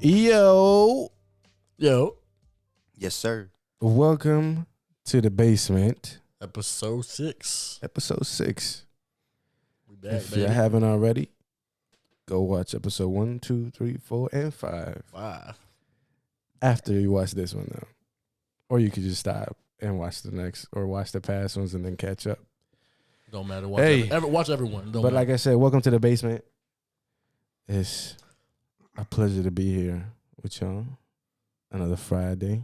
Yo. Yes, sir. Welcome to the basement. Episode 6. Episode 6. We back, If baby. you haven't already, go watch episode 1, 2, 3, 4, and 5. 5. After you watch this one, though. Or you could just stop and watch the next, or watch the past ones and then catch up. Don't matter. Watch, Hey. watch everyone. Don't But matter. like I said, welcome to the basement. It's a pleasure to be here with y'all. Another Friday.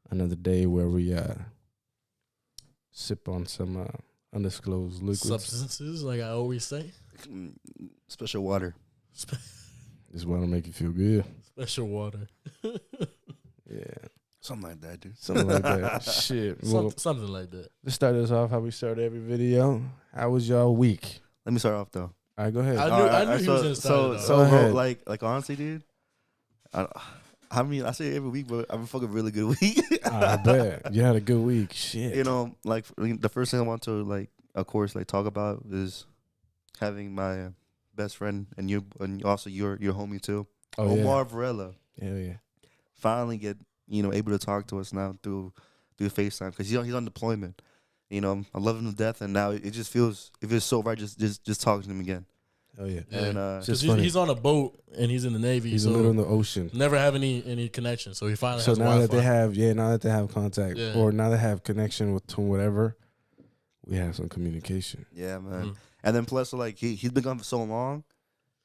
Another day where we sip on some undisclosed liquids. Substances, like I always say. Special water. This want to make you feel good. Special water. Yeah. Something like that, dude. Something like that. Shit. Well, Something like that. let's start this off how we start every video. How was y'all week? Let me start off though. All right, go ahead. I knew he was gonna start it, Go bro, ahead. like honestly, dude. I mean, I say it every week, but I'm a fucking really good week. I bet. You had a good week. Shit. You know, like the first thing I want to of course, talk about is having my best friend and you, and also your homie too, Omar Varela. Hell yeah. Finally get able to talk to us now through FaceTime because he's on deployment. You know, I love him to death, and now it just feels so right just talking to him again. Oh yeah. And Just Because he's on a boat and he's in the Navy. He's so in the middle of the ocean. never have any connection. So he finally So has now Wi-Fi. that they have contact, Yeah. or now they have connection with to whatever, we have some communication. yeah, man. Mhm. And then plus, he's been gone for so long,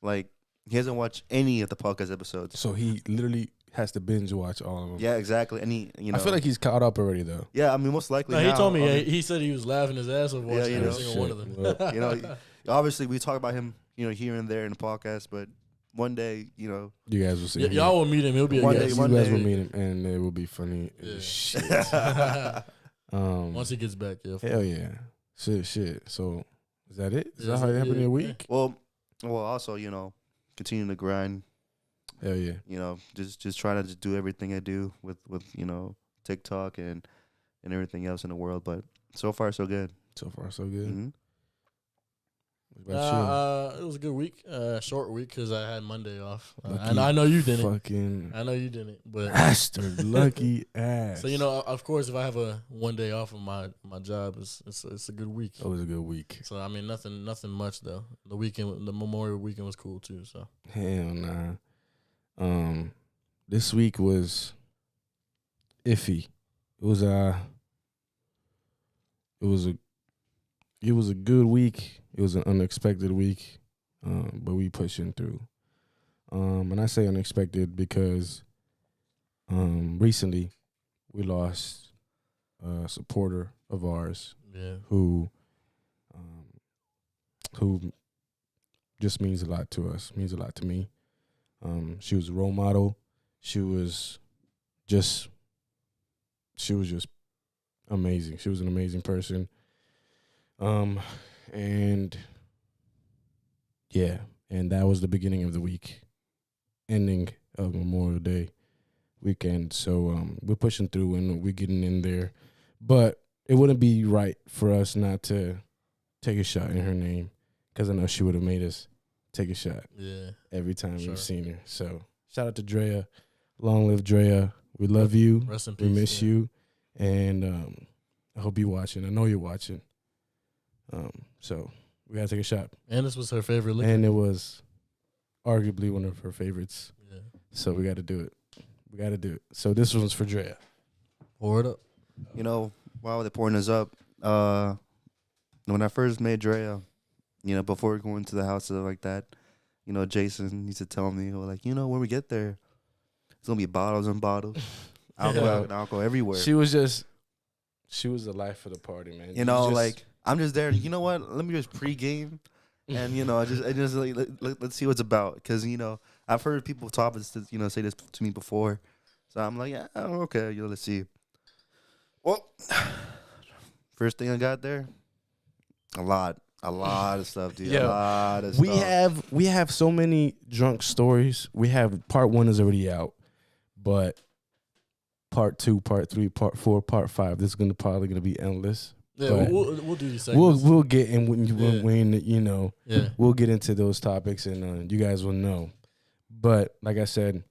he hasn't watched any of the podcast episodes. So he literally has to binge watch all of them. Yeah, exactly. And he, I feel like he's caught up already though. yeah, I mean, most likely. No, he now, told me. I mean, He said he was laughing his ass off watching you every know, single one of them. Well, obviously we talk about him, here and there in the podcast, but one day, you guys will see. him. y'all will meet him. He'll be a One guest. day, You one guys day- will meet him, and it will be funny. Yeah. Shit. Once he gets back, yeah. Hell yeah. Shit. So is that it? Is Yeah, that how it happened in your yeah. week? well, also, continue to grind. Hell yeah. Just trying to just do everything I do with TikTok and everything else in the world. But so far, so good. So far, so good. Mm-hmm. What about It was a good week. Short week because I had Monday off. you? And I know you didn't. Fucking I know you didn't. But bastard, lucky ass. so of course, if I have a one day off of my job, it's a good week. It was a good week. So I mean, nothing much though. The Memorial weekend was cool too. So Hell nah. This week was iffy. It was a good week. It was an unexpected week, but we pushing through. And I say unexpected because recently we lost a supporter of ours yeah, who just means a lot to us, means a lot to me. She was a role model. She was just amazing. She was an amazing person. And that was the beginning of the week, ending of Memorial Day weekend. So we're pushing through and we're getting in there, but it wouldn't be right for us not to take a shot in her name, because I know she would have made us take a shot yeah. every time Sure. we've seen her. So shout out to Drea. Long live Drea. We love you. Rest in We peace. miss you. And I hope you're watching. I know you're watching. So we got to take a shot. And this was her favorite liquor. And it was arguably one of her favorites. Yeah. So we got to do it. So this one's for Drea. Pour it up. While they're pouring this up, when I first met Drea, before going to the house and stuff like that, Jason used to tell me, when we get there, it's gonna be bottles and bottles, alcohol everywhere. She was the life of the party, man. I'm just there. You know what? Let me just pregame, and I just let's see what's about. Because I've heard people talk this, say this to me before, so I'm like, yeah, okay, let's see. Well, first thing I got there, a lot of stuff, dude. Yeah. A lot of stuff. We have so many drunk stories. We have part 1 is already out, but part 2, part 3, part 4, part 5. This is probably gonna be endless. Yeah, But we'll do these segments. We'll get in when Yeah. we'll get into those topics and you guys will know. But like I said,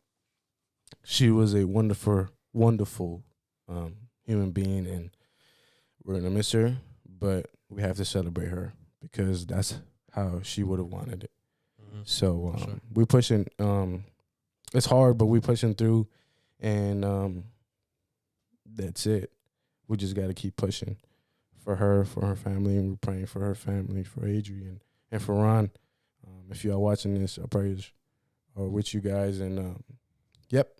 she was a wonderful human being, and we're gonna miss her. But we have to celebrate her because that's how she would have wanted it. So Sure. we're pushing. It's hard, but we're pushing through, and that's it. We just got to keep pushing for her family, and we're praying for her family, for Adrian, and for Ron. If you are watching this, our prayers are with you guys. And yep,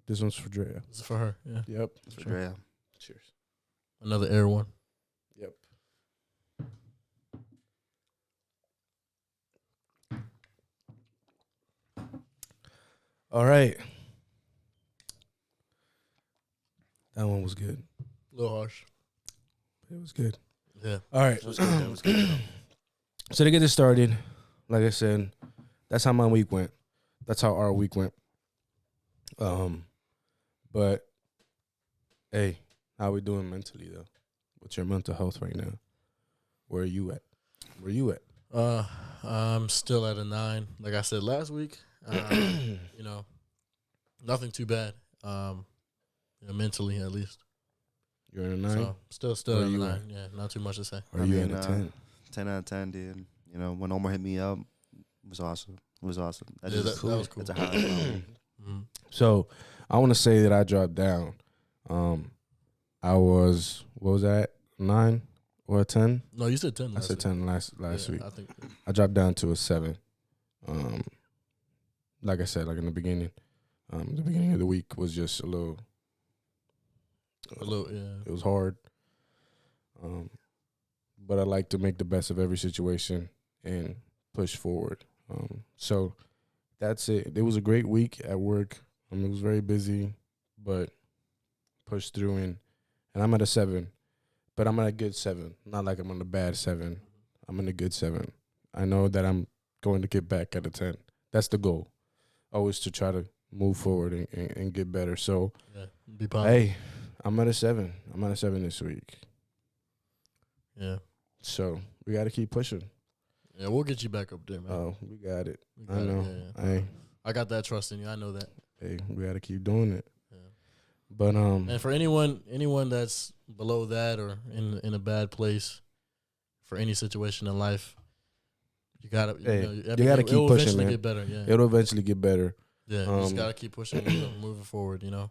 this one's for Drea. This is for her. Yeah. Yep, It's for Drea. Cheers. Another air one. Yep. All right. That one was good. A little harsh. It was good. Yeah. All right. That was good. That was good. So to get this started, like I said, that's how my week went. That's how our week went. But hey, how we doing mentally though? What's your mental health right now? Where are you at? Where you at? I'm still at a 9. Like I said last week, you know, nothing too bad. Mentally at least. You're in a 9? So still Where at a you 9. at? Yeah, not too much to say. Are you at a 10? 10 out of 10, dude. You know, when Omar hit me up, it was awesome. It was awesome. That Yeah, just- that was cool. That's a highlight. Mhm. So I want to say that I dropped down. I was, what was that? 9 or a 10? No, you said 10 I last said week. 10 last Yeah, week. I think I dropped down to a 7. Like I said, like in the beginning of the week was just a little, yeah. it was hard. But I like to make the best of every situation and push forward. So that's it. It was a great week at work. It was very busy, but pushed through and I'm at a 7. But I'm at a good 7. Not like I'm on a bad 7. I'm in a good 7. I know that I'm going to get back at a 10. That's the goal. Always to try to move forward and get better. So, Yeah, be positive. hey, I'm at a 7. I'm at a 7 this week. Yeah. So, we got to keep pushing. Yeah, we'll get you back up there, man. Oh, we got it. We I got it, know. yeah. Hey, I got that trust in you. I know that. hey, we got to keep doing it. Yeah. But And for anyone that's below that or in a bad place for any situation in life, you gotta you gotta keep it'll pushing, eventually man. get better. Yeah, it'll eventually get better. yeah. You just gotta keep pushing, moving forward. You know,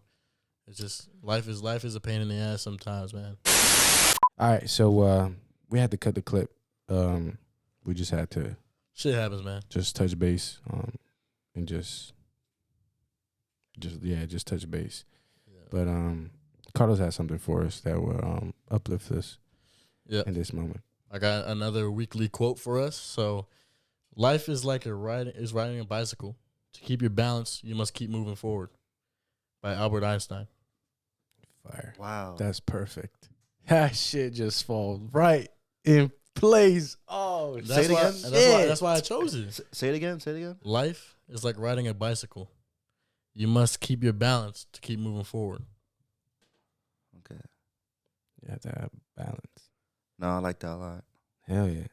it's just life is a pain in the ass sometimes, man. All right, so we had to cut the clip. We just had to Shit happens, man. just touch base, and just touch base. Yeah. But Carlos has something for us that will uplift us Yeah. in this moment. I got another weekly quote for us. So, life is like riding a bicycle. To keep your balance, you must keep moving forward. By Albert Einstein. Fire. Wow. That's perfect. That shit just falls right in place. Oh, Say it again. That's why I chose it. Say it again. Say it again. Life is like riding a bicycle. You must keep your balance to keep moving forward. Okay. You have to have balance. No, I like that a lot. Hell yeah.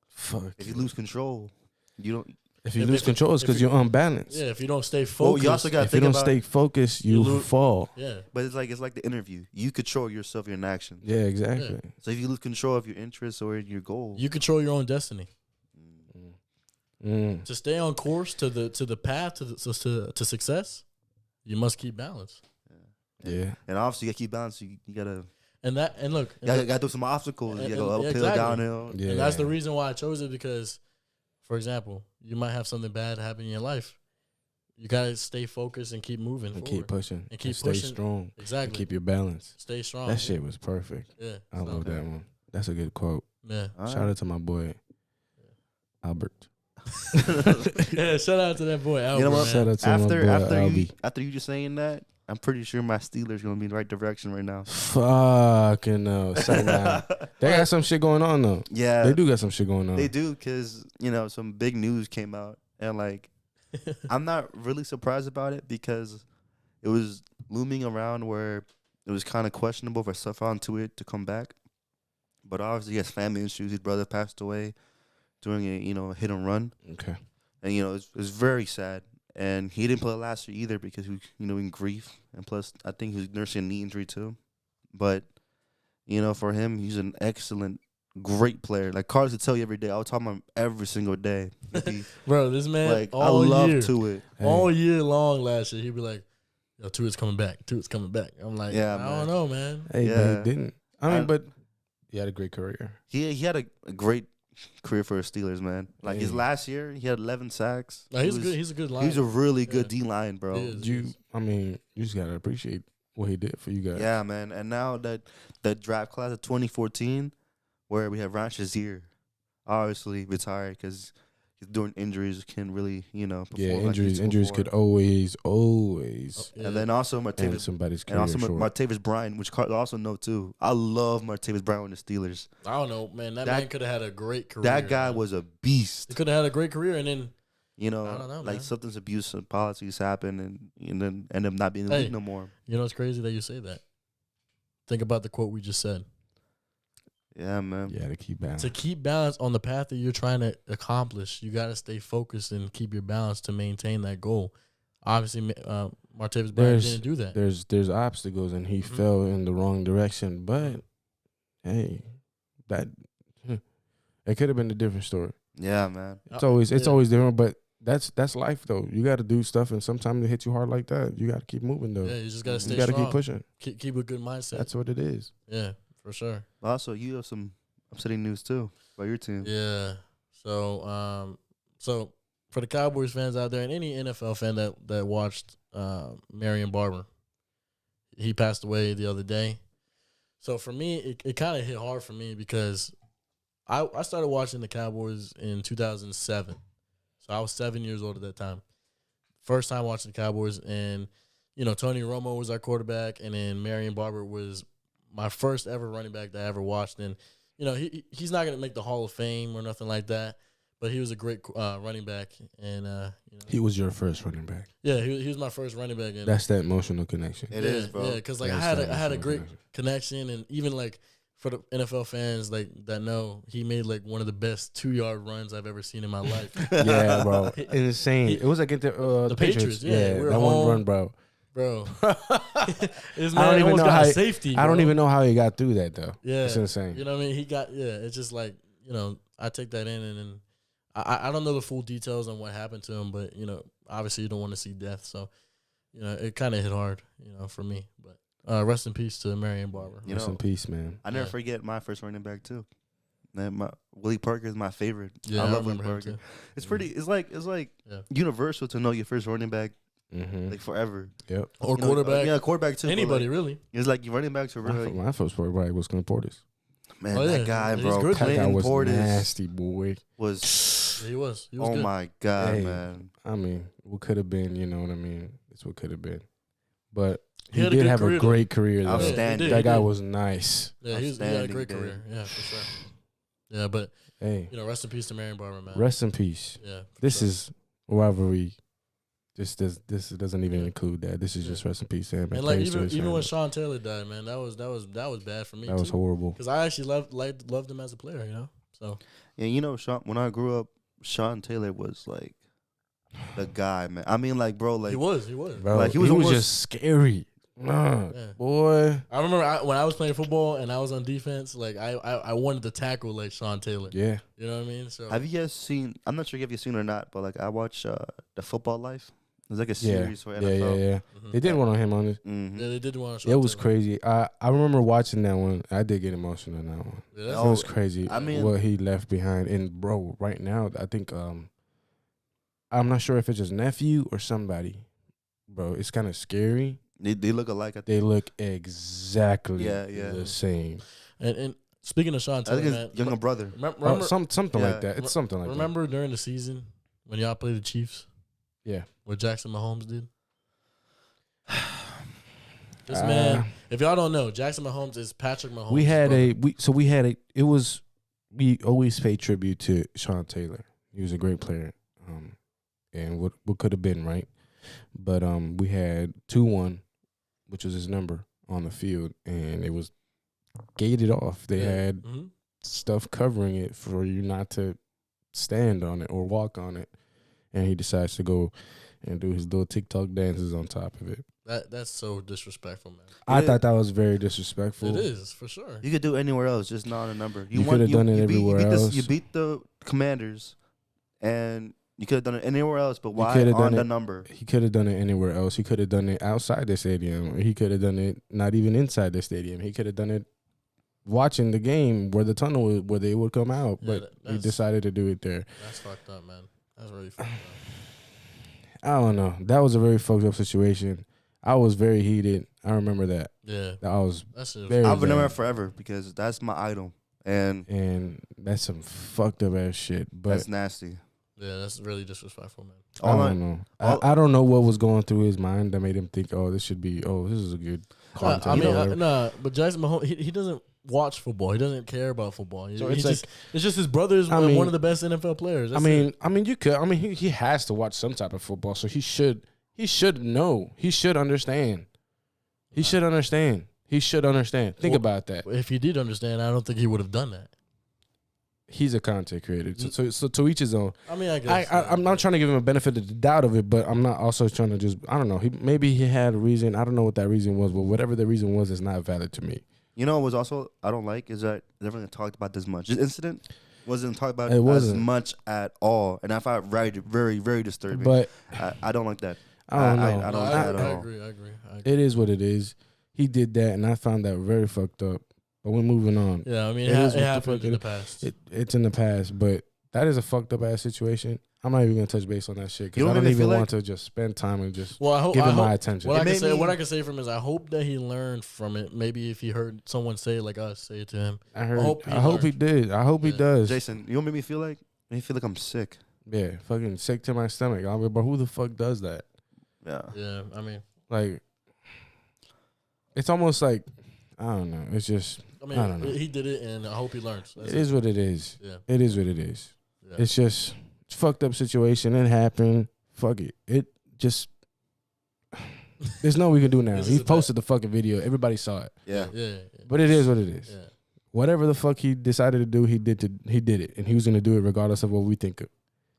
Fuck. If you lose control, you don't. If you if- lose if- control, it's if because you- you're unbalanced. Yeah, if you don't stay Well, focused. you also got to If you think don't about. stay focused, you lose- fall. Yeah. But it's like the interview. You control yourself, your actions. Yeah, exactly. So if you lose control of your interests or your goals, You control your own destiny. Mm. To stay on course to the path to success, you must keep balance. Yeah. and obviously you gotta keep balance. You gotta Look, gotta do some obstacles. You gotta go uphill, exactly. downhill. Yeah. And that's the reason why I chose it, because, for example, you might have something bad happen in your life. You gotta stay focused and keep moving And forward. keep pushing. And keep stay pushing. strong. Exactly. And keep your balance. Stay strong. That shit was perfect. Yeah. I love that one. That's a good quote. Yeah. All Shout right. out to my boy, Albert. Yeah. Shout out to that boy Albert. You know what? Man. Shout out to my boy, After you just saying that, I'm pretty sure my Steelers gonna be in the right direction right now. Fucking no. Say nah. They got some shit going on though. Yeah, They do got some shit going on. They do, because some big news came out, and like I'm not really surprised about it, because it was looming around where it was kind of questionable for Stephon Tuitt to come back, but obviously he has family issues. His brother passed away during a hit and run, Okay. and it's very sad. and he didn't play last year either because he was, in grief, and plus I think he was nursing a knee injury too. But for him, he's an excellent, great player. Like Carlos would tell you every day. I would talk about him every single day. Bro, this man, Like I all love year, Tua. all year long last year, he'd be like, "Yo, Tua's coming back. Tua's coming back." I'm like, Yeah, I man. don't know, man. Hey, Yeah. but he didn't. I mean, but he had a great career. He had a great career for the Steelers, man. Like his Hey. last year, he had 11 sacks. No, he's good. He's a good line. He's a really good Yeah. D line, bro. He is. You just gotta appreciate what he did for you guys. Yeah, man. And now that draft class of 2014, where we have Ryan Shazier, obviously retired because he's doing injuries, can really, perform Yeah, like he used injuries to could before. always Yeah. And then also end Martavis, somebody's and career also short. Martavis Bryant, which Carl also know too. I love Martavis Bryant with the Steelers. I don't know, man. That man could have had a great career. That guy man. was a beast. He could have had a great career, and then I don't know, like man. substance abuse and policies happen, and then end up not being in the league no more. you know it's crazy that you say that. Think about the quote we just said. Yeah, man. Yeah, to keep balance. To keep balance on the path that you're trying to accomplish, you got to stay focused and keep your balance to maintain that goal. Obviously, Martavis Bryant didn't do that. There's obstacles, and he fell in the wrong direction. But hey, it could have been a different story. Yeah, man. It's always different, but that's life though. You got to do stuff, and sometimes it hits you hard like that. You got to keep moving though. Yeah, you just got to stay You got to strong. keep pushing. Keep a good mindset. That's what it is. Yeah, for sure. Also, you have some upsetting news too about your team. Yeah. So for the Cowboys fans out there and any NFL fan that watched Marion Barber, he passed away the other day. So for me, it kind of hit hard for me because I started watching the Cowboys in 2007. So I was 7 years old at that time. First time watching the Cowboys, and Tony Romo was our quarterback, and then Marion Barber was my first ever running back that I ever watched. And he's not gonna make the Hall of Fame or nothing like that, but he was a great running back. And He was your first running back. yeah, he was my first running back. And That's that emotional connection. It is, bro. Yeah, because like That's I that had a emotional great connection, and even like for the NFL fans like that know, he made like one of the best 2-yard runs I've ever seen in my life. Yeah, bro. Insane. It was like the Patriots. Yeah, we were that home. one run, bro. Bro, this I man don't even almost know got how a safety. I don't bro. even know how he got through that though. Yeah, It's insane. You know what I mean? He got It's just like I take that in, and then I don't know the full details on what happened to him, but obviously you don't want to see death, so it kind of hit hard, for me. But rest in peace to Marion Barber. Rest in peace, man. I never forget my first running back too. Man, Willie Parker is my favorite. Yeah, I love Willie remember him Parker. too. It's pretty. It's like Yeah. universal to know your first running back Mm-hmm. like forever. Yep. Or quarterback. Yeah, quarterback too. but, Anybody like, really? it's like your running backs are really My first quarterback was Clint Portis. man. Oh, yeah. That guy, He's bro. good. That guy Clinton was Portis nasty, boy. was. Yeah, he was. Oh good. my god, Hey. man. I mean, what could have been, you know what I mean? It's what could have been. But He he had a did good have career, a great career, though. Outstanding. That He guy did. was nice. Yeah, he had a Outstanding great dude. career. Yeah, for sure. Yeah, but Hey, rest in peace to Marion Barber, man. rest in peace. Yeah. for This sure. is rivalry. This doesn't even Yeah. include that. This is Yeah. just rest in peace to him. and like praise to his even when family. Sean Taylor died, man, that was bad for me. That was horrible. because I actually loved him as a player, So Yeah, Sean. When I grew up, Sean Taylor was like the guy, man. I mean, like, bro, like he was. Bro, Like, he he was was almost- just scary. Yeah. Boy. I remember when I was playing football and I was on defense, like I wanted to tackle like Sean Taylor. Yeah. You know what I mean? So Have you guys seen? I'm not sure if you've seen it or not, but like I watch the Football Life. There's like a Yeah. series for Yeah, NFL. yeah. mhm. They did one on him on it. Mm-hmm. Yeah, they did want to. It was crazy. I remember watching that one. I did get emotional in that one. Yeah, It that's, Oh, was crazy. I mean- what he left behind. And bro, right now, I think I'm not sure if it's his nephew or somebody. Bro, it's kind of scary. They look alike. I think. They look exactly Yeah. the same. and speaking of Sean I Taylor, think man, his younger brother. remember Something Yeah. like that. It's something like remember during the season when y'all played the Chiefs, that. Yeah. what Jackson Mahomes did? This Uh, man, if y'all don't know, Jackson Mahomes is Patrick Mahomes. We always pay tribute to Sean Taylor. He was a great player. And what could have been, right? But we had 2-1, which was his number on the field, and it was gated off. They had Mhm. stuff covering it for you not to stand on it or walk on it. And he decides to go and do his little TikTok dances on top of it. That's so disrespectful, man. I thought that was very disrespectful. It is for sure. You could do it anywhere else, just not a number. You could have done it everywhere else. You beat the Commanders, and you could have done it anywhere else. But why coulda on done the it- number? He could have done it anywhere else. He could have done it outside the stadium. He could have done it not even inside the stadium. He could have done it watching the game where the tunnel was, where they would come out. Yeah, But he decided to do it there. That's fucked up, man. That's really fucked up. I don't know. That was a very fucked up situation. I was very heated. I remember that. Yeah, I was that's it. very I'll remember mad. it forever because that's my idol, and That's some fucked up ass shit. But that's nasty. Yeah, that's really disrespectful, man. I don't know. I don't know what was going through his mind that made him think, this is a good content. I mean, or whatever. but Jackson Mahomes, he doesn't watch football. He doesn't care about football. So It's it's just his brother's I mean- one of the best NFL players. That's you could. I mean, he has to watch some type of football, so he should know. He should understand. He should understand. He should understand. Think Well, about that. If he did understand, I don't think he would have done that. He's a content creator, so to each his own. I mean, I guess I'm not trying to give him a benefit of the doubt of it, but I'm not also trying to just, I don't know. Maybe he had a reason. I don't know what that reason was, but whatever the reason was, it's not valid to me. You know what was also I don't like is that they never talked about this much. This incident wasn't talked about It as wasn't. much at all, and I found it very, very disturbing. But I don't like that. I don't know. I don't like that at I all. agree. It is what it is. He did that, and I found that very fucked up. But we're moving on. Yeah, I mean, It it is what the happened fuck in it the past. It's in the past, but that is a fucked up ass situation. I'm not even gonna touch base on that shit You because know I what don't made me even feel want to just spend time and just Well, I hope give him my hope- attention. What It I can made say, me- what I can say from is, I hope that he learned from it. Maybe if he heard someone say it like us, say it to him. I heard. hope I hope he learned. did. I hope he Yeah. does. Jason, you know what made me feel like? Made me feel like I'm sick. Yeah, fucking sick to my stomach. I mean, but who the fuck does that? Yeah. Yeah, I mean, Like, it's almost like I don't know. It's just I don't know. he did it, and I hope he learns. That's it is what it is. Yeah, It is what it is. yeah. It's just it's a fucked up situation. It happened. Fuck it. It just there's nothing we can do now. This He is a posted the fucking video. Everybody saw it. Yeah. yeah. But it is what it is. Yeah. Whatever the fuck he decided to do, he did it, and he was gonna do it regardless of what we think.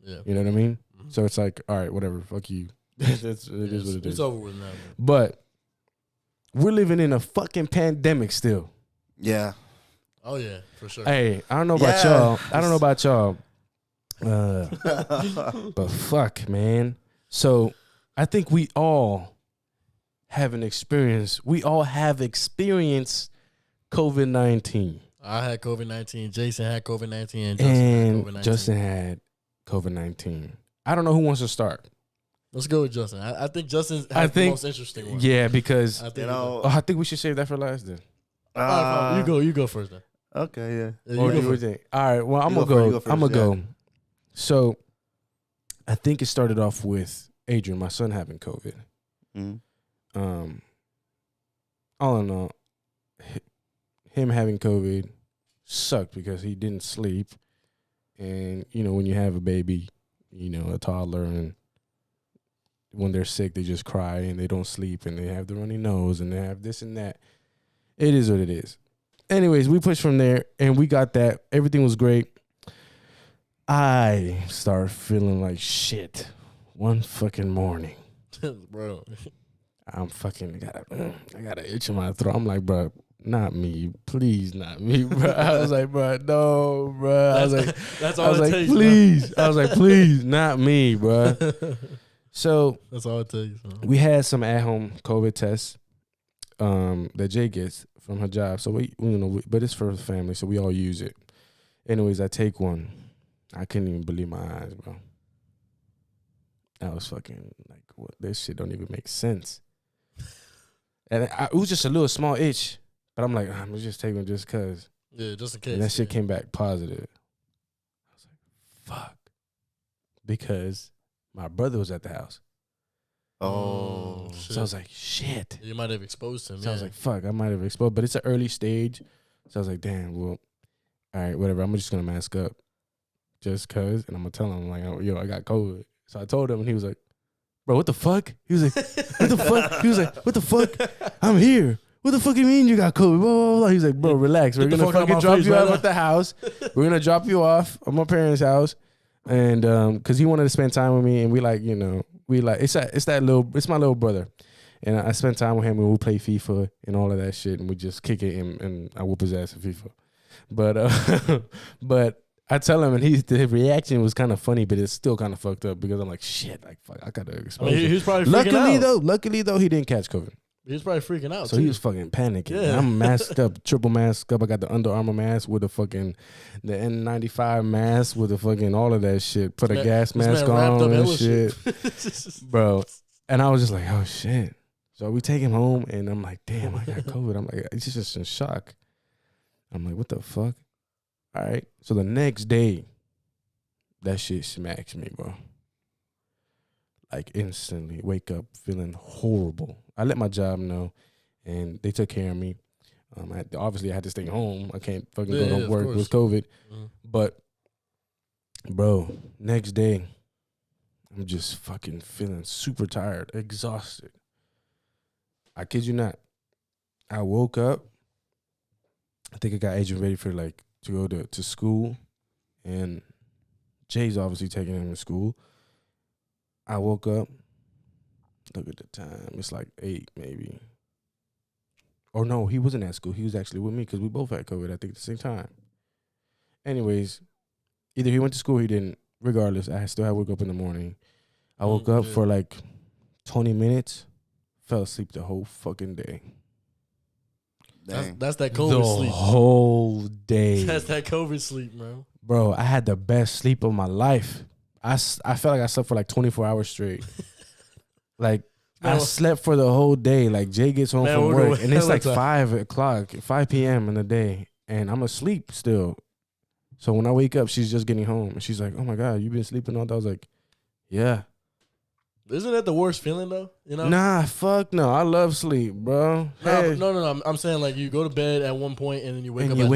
Yeah. You know what I mean? Mhm. So it's like, all right, whatever. Fuck you. It is what it It's is. over with now, man. But we're living in a fucking pandemic still. Yeah. Oh yeah, for sure. Hey, I don't know about Yes. y'all. I don't know about y'all. But fuck, man. So I think we all have an experience. We all have experienced COVID-19. I had COVID-19. Jason had COVID-19, and And Justin had COVID-19. Justin had COVID-19. I don't know who wants to start. Let's go with Justin. I think Justin I has the think- most interesting one. Yeah, because I think You know. I think we should save that for last then. All right, fine. You go first then. Okay. Yeah. Yeah, Or you do go you first. think? All right. Well, I'm You gonna go first, you go. go I'm first, gonna go. So, I think it started off with Adrian, my son, having COVID. Mhm. All in all, him having COVID sucked because he didn't sleep, and when you have a baby, a toddler, and when they're sick, they just cry and they don't sleep and they have the runny nose and they have this and that. It is what it is. Anyways, we pushed from there and we got that. Everything was great. I started feeling like shit one fucking morning. Bro. I got an itch in my throat. I'm like, bro, not me. Please, not me, bro. I was like, bro, no, bro. I was like, That's I all was it like, takes. please. I was like, please, not me, bro. Bro. So That's all it takes. Man. we had some at-home COVID tests that Jay gets from her job. So but it's for the family, so we all use it. Anyways, I take one. I couldn't even believe my eyes, bro. I was fucking like, what? This shit don't even make sense. And it was just a little small itch, but I'm like, I'm just taking just cause. Yeah, just in case. And that shit yeah. came back positive. I was like, fuck, because my brother was at the house. Oh. shit. So I was like, shit. You might have exposed him. So I was like, fuck, I might have exposed, but it's an early stage. So I was like, damn, well, all right, whatever. I'm just gonna mask up, just cause, and I'm gonna tell him like, yo, I got COVID. So I told him, and he was like, bro, what the fuck? He was like, what the fuck? He was like, what the fuck? I'm here. What the fuck you mean you got COVID? Blah, blah, blah. He's like, bro, relax. We're Get the gonna fuck out fucking my drop face you right off now. at the house. We're gonna drop you off at my parents' house. And because he wanted to spend time with me, and we like it's my little brother, and I spent time with him and we play FIFA and all of that shit, and we just kick it and I whoop his ass in FIFA. But but I tell him, and his reaction was kind of funny, but it's still kind of fucked up because I'm like, shit, like fuck, I gotta expose. He was probably freaking out. Luckily though, he didn't catch COVID. He was probably freaking out. So too. he was fucking panicking. Yeah. I'm masked up, triple masked up. I got the Under Armour mask with the N95 mask with the fucking all of that shit. Put a gas mask on and shit. Bro. And I was just like, oh shit. So we take him home and I'm like, damn, I got COVID. I'm like, it's just in shock. I'm like, what the fuck? All right. So the next day, that shit smacks me, bro. Like instantly wake up feeling horrible. I let my job know, and they took care of me. Obviously, I had to stay home. I can't fucking go to work with COVID. But, bro, next day, I'm just fucking feeling super tired, exhausted. I kid you not. I woke up. I think I got Adrian ready for like to go to school, and Jay's obviously taking him to school. I woke up. Look at the time. It's like 8 maybe. Or no, he wasn't at school. He was actually with me because we both had COVID, I think, at the same time. Anyways, either he went to school or he didn't. Regardless, I still had to wake up in the morning. I woke up for like 20 minutes, fell asleep the whole fucking day. That's that COVID sleep. The whole day. That's that COVID sleep, bro. Bro, I had the best sleep of my life. I felt like I slept for like 24 hours straight. Like, I slept for the whole day. Like, Jay gets home from work, and it's like 5 p.m. in the day, and I'm asleep still. So when I wake up, she's just getting home, and she's like, oh, my God, you been sleeping all day? I was like, yeah. Isn't that the worst feeling, though? You know? Nah, fuck no. I love sleep, bro. Hey. No. I'm saying, like, you go to bed at one point, and then you wake up at night.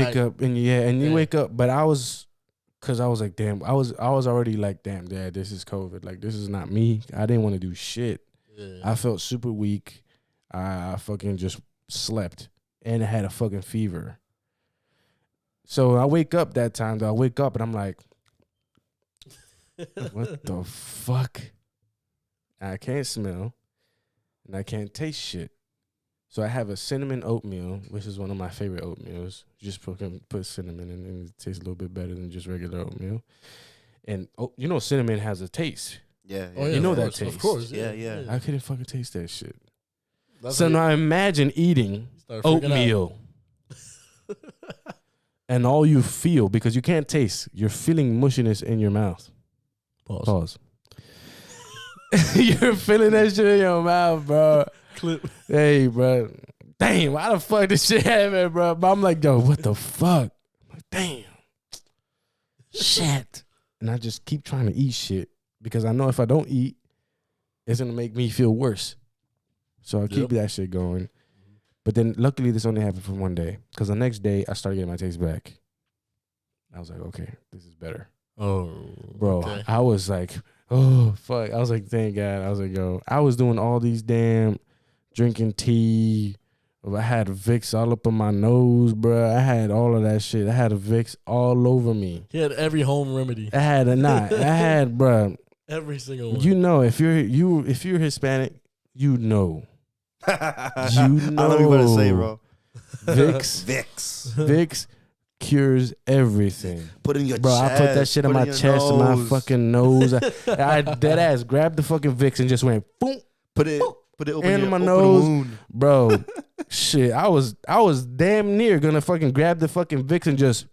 You wake up. But I was... Cause I was like, damn, I was already like, damn, Dad, this is COVID. Like, this is not me. I didn't want to do shit. Yeah. I felt super weak. I fucking just slept and I had a fucking fever. So I wake up that time. Though I wake up and I'm like, what the fuck? I can't smell and I can't taste shit. So I have a cinnamon oatmeal, which is one of my favorite oatmeals. Just put cinnamon in and it tastes a little bit better than just regular oatmeal. And you know cinnamon has a taste. Yeah. Oh, yeah, you know that taste. Of course. Yeah. I couldn't fucking taste that shit. So now imagine eating oatmeal. And all you feel, because you can't taste, you're feeling mushiness in your mouth. Pause. You're feeling that shit in your mouth, bro. Clip. Hey, bro. Damn, why the fuck this shit happen, bro? But I'm like, yo, what the fuck? I'm like, damn. Shit. And I just keep trying to eat shit because I know if I don't eat, it's going to make me feel worse. So I keep that shit going. But then luckily this only happened for one day because the next day I started getting my taste back. I was like, okay, this is better. Oh, bro, okay. I was like, oh, fuck. I was like, thank God. I was like, yo, I was doing all these damn drinking tea. I had Vicks all up in my nose, bro. I had all of that shit. I had a Vicks all over me. He had every home remedy. I had a knot. I had, bro. Every single one. You know, if you're Hispanic, you know. You know. I don't know what you're about to say, bro. Vicks cures everything. Put it in your bro, chest. I put that shit in my chest and my fucking nose. I dead ass grabbed the fucking Vicks and just went boom. Put it in my nose, bro. Shit, I was damn near gonna fucking grab the fucking Vicks and just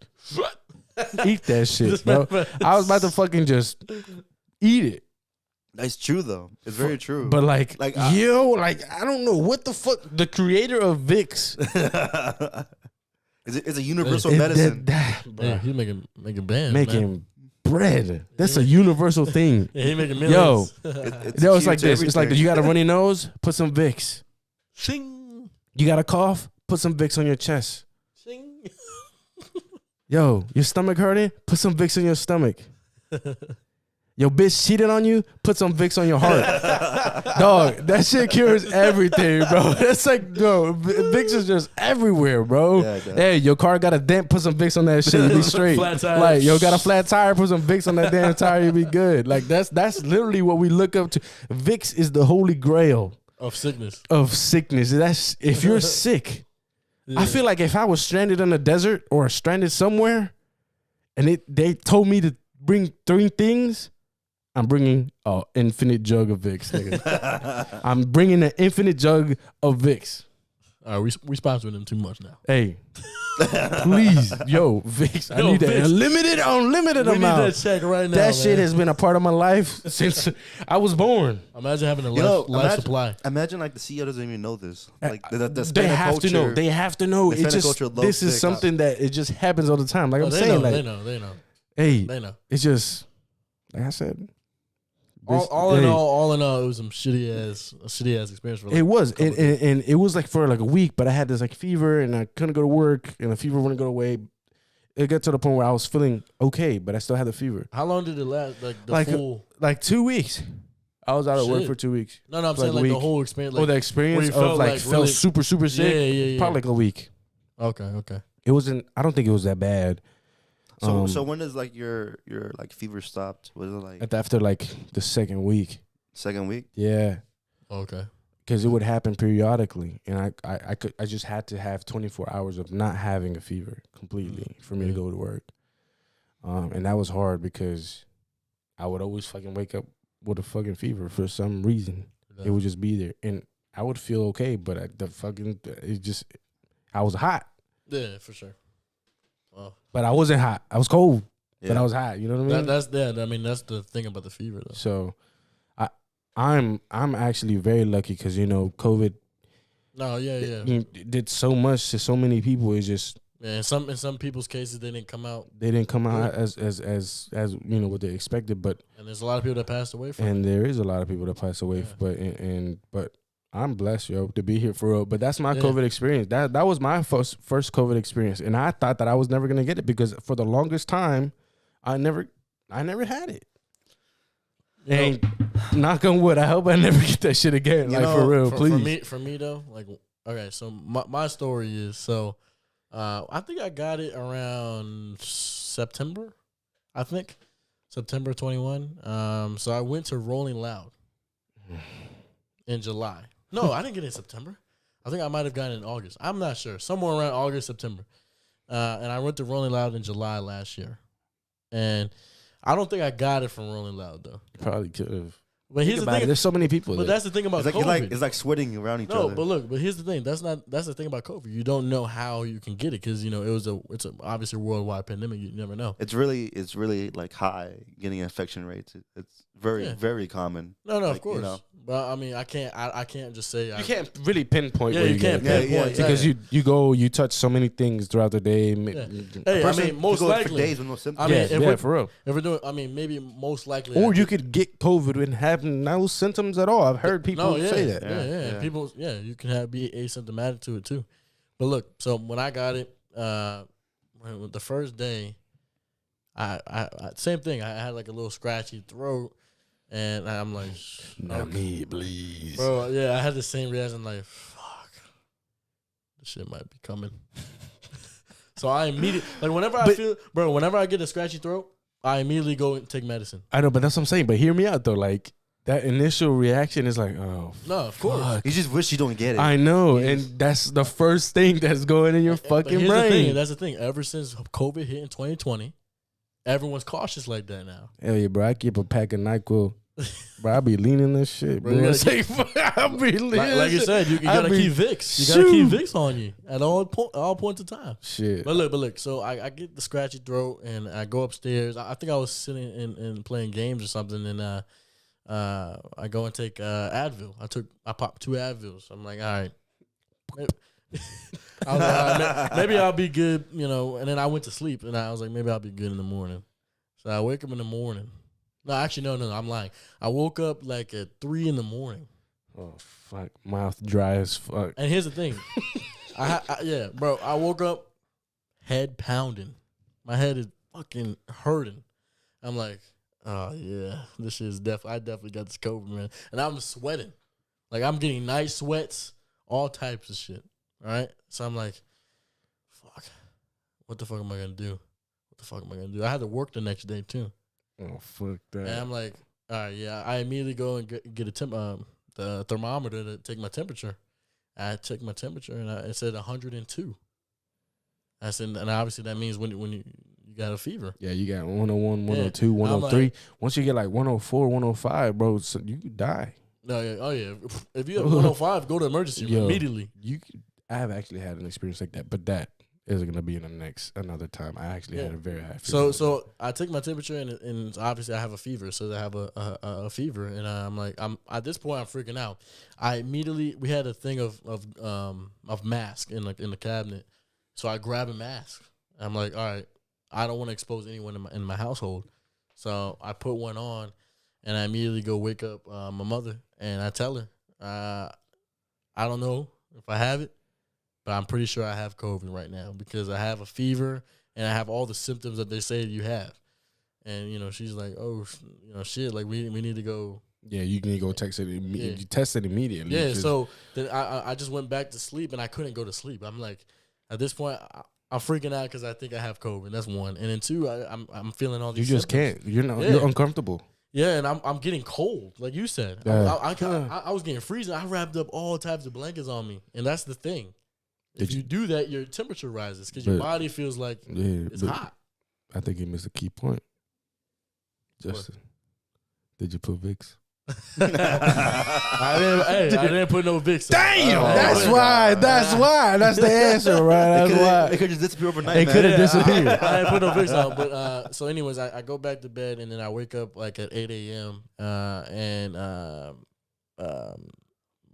eat that shit, bro. I was about to fucking just eat it. That's true though. It's very true. But like I don't know what the fuck. The creator of Vicks. It's a universal medicine. Yeah, he's making bands, making bread. That's a universal thing. Yeah, he making millions. Yo, it's like this. It's like this. You got a runny nose, put some Vicks. Shing. You got a cough, put some Vicks on your chest. Shing. Yo, your stomach hurting, put some Vicks in your stomach. Your bitch cheated on you, put some Vicks on your heart. Dog, that shit cures everything, bro. It's like, bro, Vicks is just everywhere, bro. Yeah, it does. Hey, your car got a dent, put some Vicks on that shit, you be straight. Flat tire. Like, yo, got a flat tire, put some Vicks on that damn tire, you be good. Like, that's literally what we look up to. Vicks is the holy grail Of sickness. of sickness. That's if you're sick. Yeah. I feel like if I was stranded in a desert or stranded somewhere, and they told me to bring 3 things, I'm bringing an infinite jug of Vicks, nigga. I'm bringing an infinite jug of Vicks. All right, we sponsoring them too much now. Hey, please, yo, Vicks. I Yo, need Vicks. an unlimited We amount. need that check right now. That shit man. has been a part of my life since I was born. Imagine having a Yo, life supply. Imagine like the CEO doesn't even know this. Like the They Hispanic have to know. culture- They have to know. the It Hispanic just culture loves this is Vicks. something that it just happens all the time. Like Oh, I'm they saying, know, like they know. hey, They know. it's just like I said. All in all, it was some shitty ass experience for. Like, It was, a couple and, days. and it was like for like a week, but I had this like fever, and I couldn't go to work, and the fever wouldn't go away. It got to the point where I was feeling okay, but I still had the fever. How long did it last? Like the Like, full. Like 2 weeks. I was out of work Shit. for 2 weeks. No, I'm like saying a like the week. whole experience. The Like, experience where you of like really- felt super sick. yeah. Probably like a week. Okay. It wasn't. I don't think it was that bad. So when does like your like fever stopped? Was it like After like the second week, second week? yeah, Okay. because it would happen periodically, and I just had to have 24 hours of not having a fever completely for me to go to work, and that was hard because I would always fucking wake up with a fucking fever for some reason. It would just be there, and I would feel okay, but I was hot, Yeah, for sure. Well, but I wasn't hot. I was cold, but Yeah. I was hot. You know what I mean? that's the thing about the fever though. So, I'm actually very lucky because COVID No, yeah. did so much to so many people. It's just Yeah, in some people's cases they didn't come out, they didn't come out as what they expected. But and there's a lot of people that passed away from it. and there is a lot of people that pass away. Yeah. But I'm blessed, yo, to be here for real. But that's my Yeah. COVID experience. That was my first COVID experience, and I thought that I was never gonna get it because for the longest time, I never had it. And knock on wood, I hope I never get that shit again. You Like know, for real, please. For me though, like okay, so my story is I think I got it around September. I think September 21. So I went to Rolling Loud in July. No, I didn't get it in September. I think I might have gotten it in August. I'm not sure. Somewhere around August, September. And I went to Rolling Loud in July last year. And I don't think I got it from Rolling Loud though. Probably could have. But here's the About it. thing. There's so many people. But there. that's the thing about It's like, COVID. it's like sweating around each No, other. but look, but here's the thing. That's the thing about COVID. You don't know how you can get it because it's obviously a worldwide pandemic. You never know. It's really like high getting infection rates. It's very common. No, like, of course. But I mean, I can't just say you can't really pinpoint. Yeah, where you can't get it. pinpoint because you touch so many things throughout the day. Hey, I Person mean, most could go for likely. days with no symptoms. I mean, if for real. we're doing, I mean, maybe most likely. Or you could get COVID and have no symptoms at all. I've heard people say that. Yeah. People, you can be asymptomatic to it too. But look, so when I got it, the first day, I same thing. I had like a little scratchy throat, and I'm like, Not me, please. bro. Yeah, I had the same reaction. Like, fuck, this shit might be coming. So I immediately, like, whenever I get a scratchy throat, I immediately go and take medicine. I know, but that's what I'm saying. But hear me out though. Like that initial reaction is like, oh, No, of course. fuck. You just wish you don't get it. I know, and that's the first thing that's going in your But fucking here's the thing, brain. that's the thing. Ever since COVID hit in 2020, everyone's cautious like that now. Hell yeah, bro. I keep a pack of NyQuil. Bro, I be leaning this shit, Bro, bro. you It's gotta like, I be leaning Like you this said, you I gotta be- keep Vicks. You gotta keep Shoot. Vicks on you at all points of time. shit. But look. So I get the scratchy throat and I go upstairs. I think I was sitting and playing games or something, and I go and take Advil. I popped 2 Advils. I'm like, all right. I was like, all right, maybe I'll be good, And then I went to sleep, and I was like, maybe I'll be good in the morning. So I wake up in the morning. No, actually, no, I'm lying. I woke up like at 3 in the morning. Oh fuck, mouth dry as fuck. And here's the thing, bro. I woke up, head pounding. My head is fucking hurting. I'm like, Oh yeah, this shit is I definitely got this COVID, man, and I'm sweating, like I'm getting night sweats, all types of shit. All right, so I'm like, fuck, what the fuck am I gonna do? What the fuck am I gonna do? I had to work the next day too. Oh fuck that! And I'm like, all right, yeah. I immediately go and get the thermometer to take my temperature. I checked my temperature and it said 102. I said, and obviously that means when you got a fever. Yeah, you got 101, 102, 103. Like, once you get like 104, 105, bro, so you could die. No, yeah, oh yeah. If you have 105, go to emergency room immediately. I have actually had an experience like that, but that is gonna be in another time. I actually had a very high fever. So I take my temperature and obviously I have a fever, so I have a fever, and I'm like, I'm at this point I'm freaking out. We had a thing of mask in the cabinet, so I grab a mask. I'm like, all right, I don't want to expose anyone in my household, so I put one on, and I immediately go wake up my mother, and I tell her, I don't know if I have it, but I'm pretty sure I have COVID right now because I have a fever and I have all the symptoms that they say you have. And, she's like, oh, shit, like we need to go. Yeah, you can go text it. You test it immediately. Yeah, so then I just went back to sleep and I couldn't go to sleep. I'm like, at this point, I'm freaking out because I think I have COVID. That's one. And then two, I'm feeling all these You just symptoms. can't. You're uncomfortable. Yeah, and I'm getting cold, like you said. Yeah. I was getting freezing. I wrapped up all types of blankets on me, and that's the thing. If you do that, your temperature rises because your body feels like it's hot. I think you missed a key point. Justin, did you put Vicks? I didn't put no Vicks. Damn, that's why. That's the answer, right? That's why. It could just disappear overnight. It could have disappeared. I didn't put no Vicks on, but so anyways, I go back to bed and then I wake up like at 8 a.m.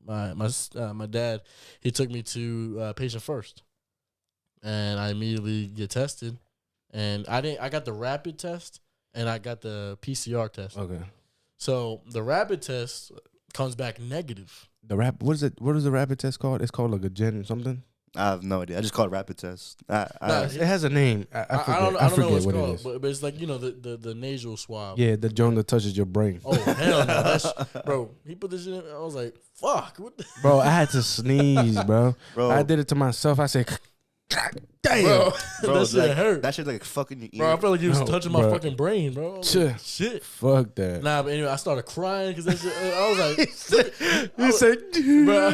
My dad, he took me to patient first, and I immediately get tested, and I got the rapid test and I got the PCR test. Okay. So the rapid test comes back negative. What is it? What is the rapid test called? It's called like a gen something. I have no idea. I just call it rapid test. It has a name. I forget. I don't know what it's what called, it is. but it's like the nasal swab. Yeah, the joint that touches your brain. Oh hell no, bro! He put this in. I was like, fuck. What the Bro, I had to sneeze, bro. Bro. I did it to myself. I said, God damn. bro, Bro, that shit hurt. That shit's like fucking your ear. Bro, I felt like he was No, touching my bro. fucking brain, bro. I was like, shit. Fuck that. Nah, but anyway, I started crying because that shit. I was like, You said, bro.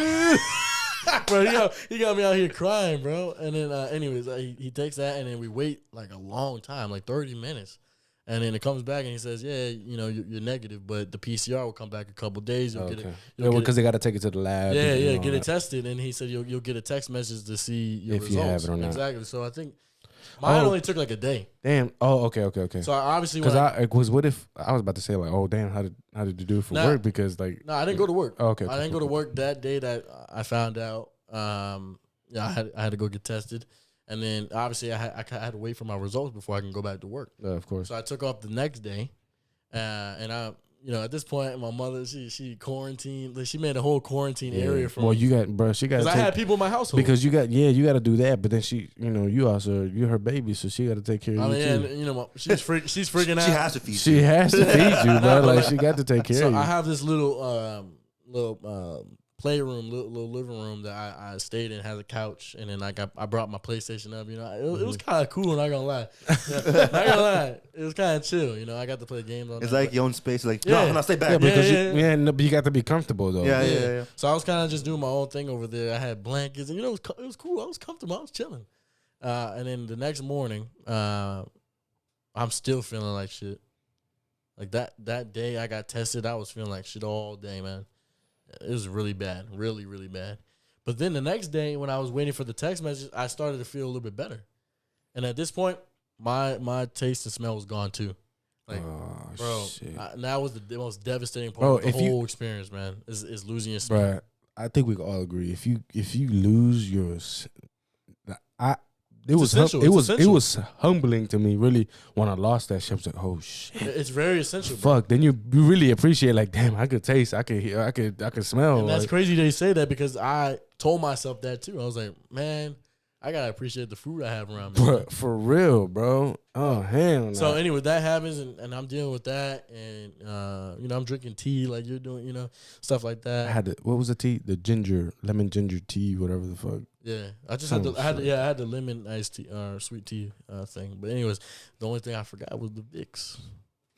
Bro, he got me out here crying, bro. And then, anyways, he takes that, and then we wait like a long time, like 30 minutes. And then it comes back, and he says, yeah, you're negative, but the PCR will come back a couple days. You'll get it. Because they got to take it to the lab. Yeah, get it tested. And he said you'll get a text message to see your if results. you have it or not. Exactly. So I think mine only took like a day. Damn. Oh, okay. So I obviously Because what if I was about to say like, oh damn, how did you do it for work? Because like, no, I didn't go to work. Oh, okay. I didn't go to work that day that I found out. I had to go get tested, and then obviously I had to wait for my results before I can go back to work. Of course. So I took off the next day, and I. At this point, my mother, she quarantined. Like, she made a whole quarantine area for me. Well, you got, bro. She got. Because I had people in my household. Because you got to do that. But then she, you're her baby, so she got to take care of you too. And, she's freaking out. She has to feed you. She has to feed you, bro. Like she got to take care of you. So I have this little playroom, little living room that I stayed in, has a couch, and then I brought my PlayStation up. It was kind of cool. Not gonna lie, it was kind of chill. I got to play games on. It's that, like your own space. Like no, stay back. Yeah, because but you got to be comfortable though. Yeah. So I was kind of just doing my own thing over there. I had blankets, and it was cool. I was comfortable. I was chilling. And then the next morning, I'm still feeling like shit. Like that day I got tested, I was feeling like shit all day, man. It was really bad, really, really bad. But then the next day, when I was waiting for the text message, I started to feel a little bit better. And at this point, my taste and smell was gone too. Like, bro, that was the most devastating part of the whole experience, man. Is losing your smell. Bro, I think we can all agree. If you lose your, it was humbling to me really when I lost that shit. I was like, oh shit, it's very essential. Bro. Fuck. Then you really appreciate like, damn, I could taste, I could hear, I could smell. And that's crazy they say that because I told myself that too. I was like, man, I gotta appreciate the food I have around me. But for real, bro. Oh hell no. So anyway, that happens, and I'm dealing with that, and I'm drinking tea like you're doing, stuff like that. I had what was the tea? The lemon ginger tea, whatever the fuck. Yeah, I just Some had shit. I had the lemon iced tea or sweet tea thing. But anyways, the only thing I forgot was the Vicks.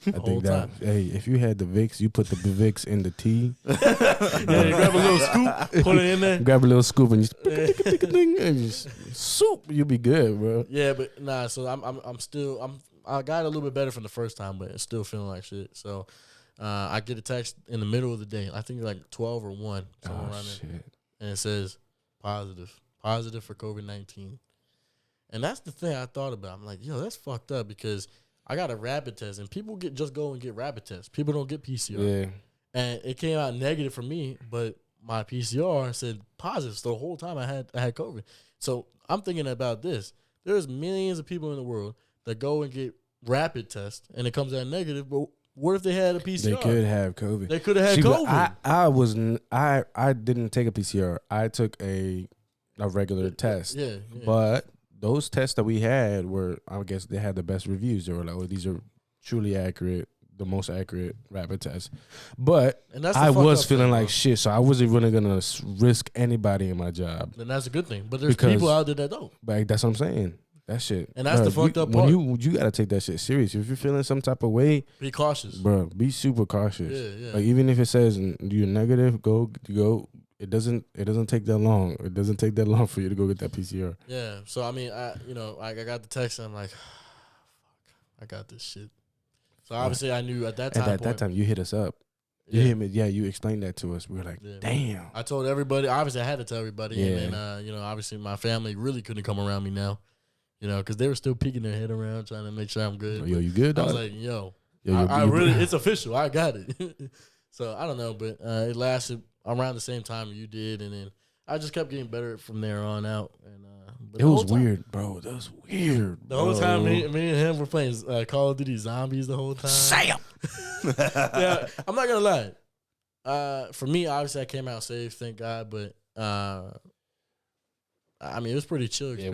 I think that. Hey, if you had the Vicks, you put the Vicks in the tea. Yeah, you grab a little scoop, put it in there. Grab a little scoop and just soup. You'll be good, bro. Yeah, but nah. So I got a little bit better from the first time, but it's still feeling like shit. So I get a text in the middle of the day. I think like 12 or 1, somewhere around there, Shit. and it says positive for COVID-19. And that's the thing I thought about. I'm like, yo, that's fucked up because I got a rapid test, and people just go and get rapid tests. People don't get PCR. Yeah. And it came out negative for me, but my PCR said positive. So the whole time I had COVID. So I'm thinking about this. There's millions of people in the world that go and get rapid tests, and it comes out negative. But what if they had a PCR? They could have COVID. They could have had COVID. I didn't take a PCR. I took a regular test. Yeah. But those tests that we had were, I guess they had the best reviews. They were like, oh, these are truly accurate, the most accurate rapid tests. But and that's I was thing, feeling bro. like shit, so I wasn't really going to risk anybody in my job. And that's a good thing. But there's people out there that don't. But that's what I'm saying. That shit. And that's the fucked up when part. you got to take that shit serious. If you're feeling some type of way, Be cautious. bro, be super cautious. Yeah. Like even if it says you're negative, go. It doesn't take that long. It doesn't take that long for you to go get that PCR. Yeah. So I mean, I got the text and I'm like, fuck, I got this shit. So obviously I knew at that time. And at that time you hit us up. You hit me. Yeah, you explained that to us. We were like, damn. I told everybody. Obviously I had to tell everybody. Yeah. And then obviously my family really couldn't come around me now. Because they were still peeking their head around trying to make sure I'm good. Yo, you good, dog? I was like, yo, I really, it's official. I got it. So I don't know, but it lasted around the same time you did, and then I just kept getting better from there on out. And but it was weird, bro. That was weird. The whole time, me and him were playing Call of Duty Zombies the whole time. Sam. Yeah, I'm not gonna lie. For me, obviously, I came out safe, thank God. But I mean, it was pretty chill. Yeah,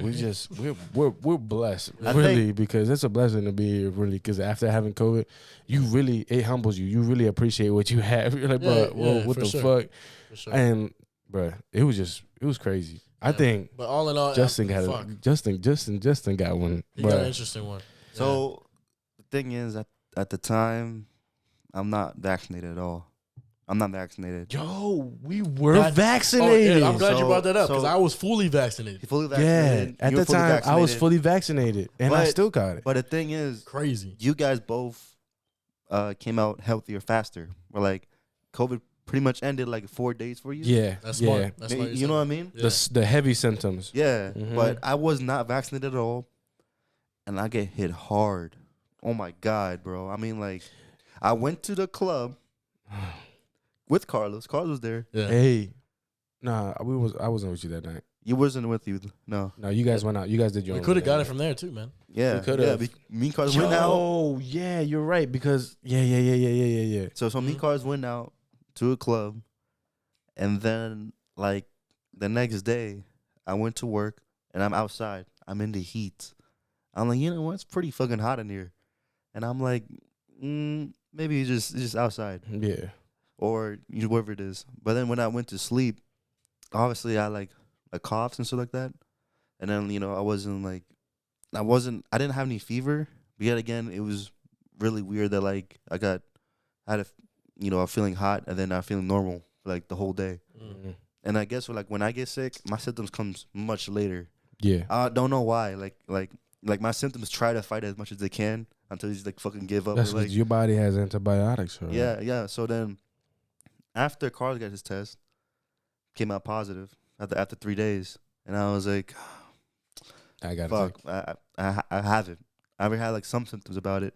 we're blessed, really, because it's a blessing to be here, really. Because after having COVID, it humbles you. You really appreciate what you have. You're like, bro, what the fuck? For sure. And bro, it was crazy. Yeah, I think, but all in all, Justin got one. He got an interesting one. So the thing is, at the time, I'm not vaccinated at all. I'm not vaccinated. Yo, we were vaccinated. Oh, yeah, I'm glad you brought that up because so- I was fully vaccinated. Fully vaccinated. Yeah, at the time I was fully vaccinated, and I still got it. But the thing is, Crazy. you guys both came out healthier faster. Or like, COVID pretty much ended like 4 days for you. Yeah, That's yeah. smart. That's smart You know what I mean? Yeah. The heavy symptoms. Yeah, Mhm. but I was not vaccinated at all, and I get hit hard. Oh my God, bro! I mean, like, I went to the club with Carlos. Carlos was there. Yeah. Hey, nah, I wasn't with you that night. You wasn't with you. No. No, you guys went out. You guys did your We own could have thing. got it from there too, man. Yeah, We could've. me and Carlos went out. Oh, yeah, you're right. Because yeah. So me and Carlos went out to a club, and then like the next day, I went to work, and I'm outside. I'm in the heat. I'm like, you know what? It's pretty fucking hot in here, and I'm like, maybe it's just outside. Yeah. Or whatever it is. But then when I went to sleep, obviously I like coughs and stuff like that. And then, I didn't have any fever. But yet again, it was really weird that like I had a feeling hot and then not feeling normal for like the whole day. Mm-hmm. And I guess when I get sick, my symptoms comes much later. Yeah. I don't know why. Like my symptoms try to fight as much as they can until you just like fucking give up. That's Or, because like, your body has antibiotics. Right? yeah. So then, after Carl got his test, came out positive after 3 days, and I was like, I got "Fuck, I haven't. I already had like some symptoms about it."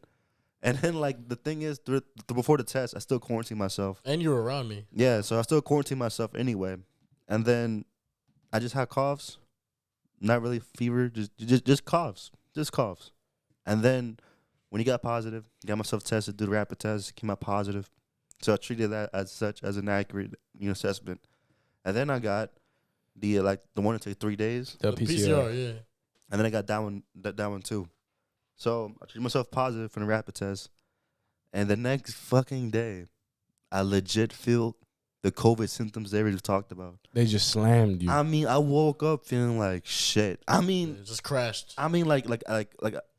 And then like the thing is, before the test, I still quarantined myself. And you were around me. Yeah, so I still quarantined myself anyway, and then I just had coughs, not really fever, just coughs, and then when he got positive, got myself tested, did the rapid test, came out positive. So I treated that as such as an accurate assessment. And then I got the one that take 3 days, The PCR. yeah. and then I got that one too. So I treated myself positive for the rapid test, and the next fucking day, I legit feel the COVID symptoms they already talked about. They just slammed you. I mean, I woke up feeling like shit. I mean, It just crashed. I mean, like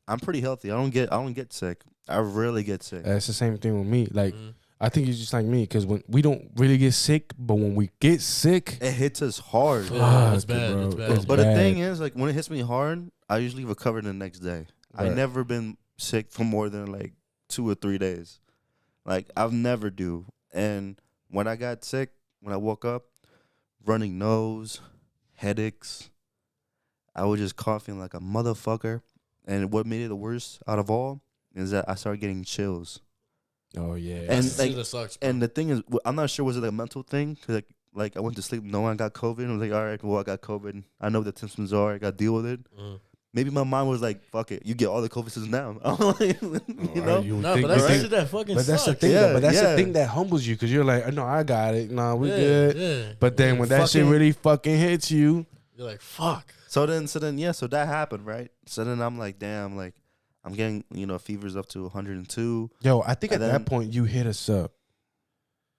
I'm pretty healthy. I don't get sick. I rarely get sick. That's the same thing with me. Like, I think you're just like me because when we don't really get sick, but when we get sick, It hits us hard. Yeah, it's fuck, bad. bro. It's bad. It's But the bad. thing is, like, when it hits me hard, I usually recover the next day. I Right. never been sick for more than like 2 or 3 days. Like, I've never do. And when I got sick, when I woke up, running nose, headaches, I was just coughing like a motherfucker. And what made it the worst out of all is that I started getting chills. Oh yeah. And That's the like, shit that sucks. Bro. and the thing is, I'm not sure was it a mental thing? 'Cause like I went to sleep knowing I got COVID. I was like, all right, well, I got COVID. I know what the symptoms are. I got to deal with it. Maybe my mind was like, fuck it. You get all the COVID symptoms now. I'm like, you know? No, but that's the shit that fucking But that's the sucks. thing, Yeah, though. But that's yeah. the thing that humbles you because you're like, no, I got it. Nah, we Yeah, good. Yeah. But then when that shit Fucking- really fucking hits you, You're like, fuck. So then, so that happened, right? So then I'm like, damn, like, I'm getting, fevers up to 102. yo, I think at And that then- point you hit us up.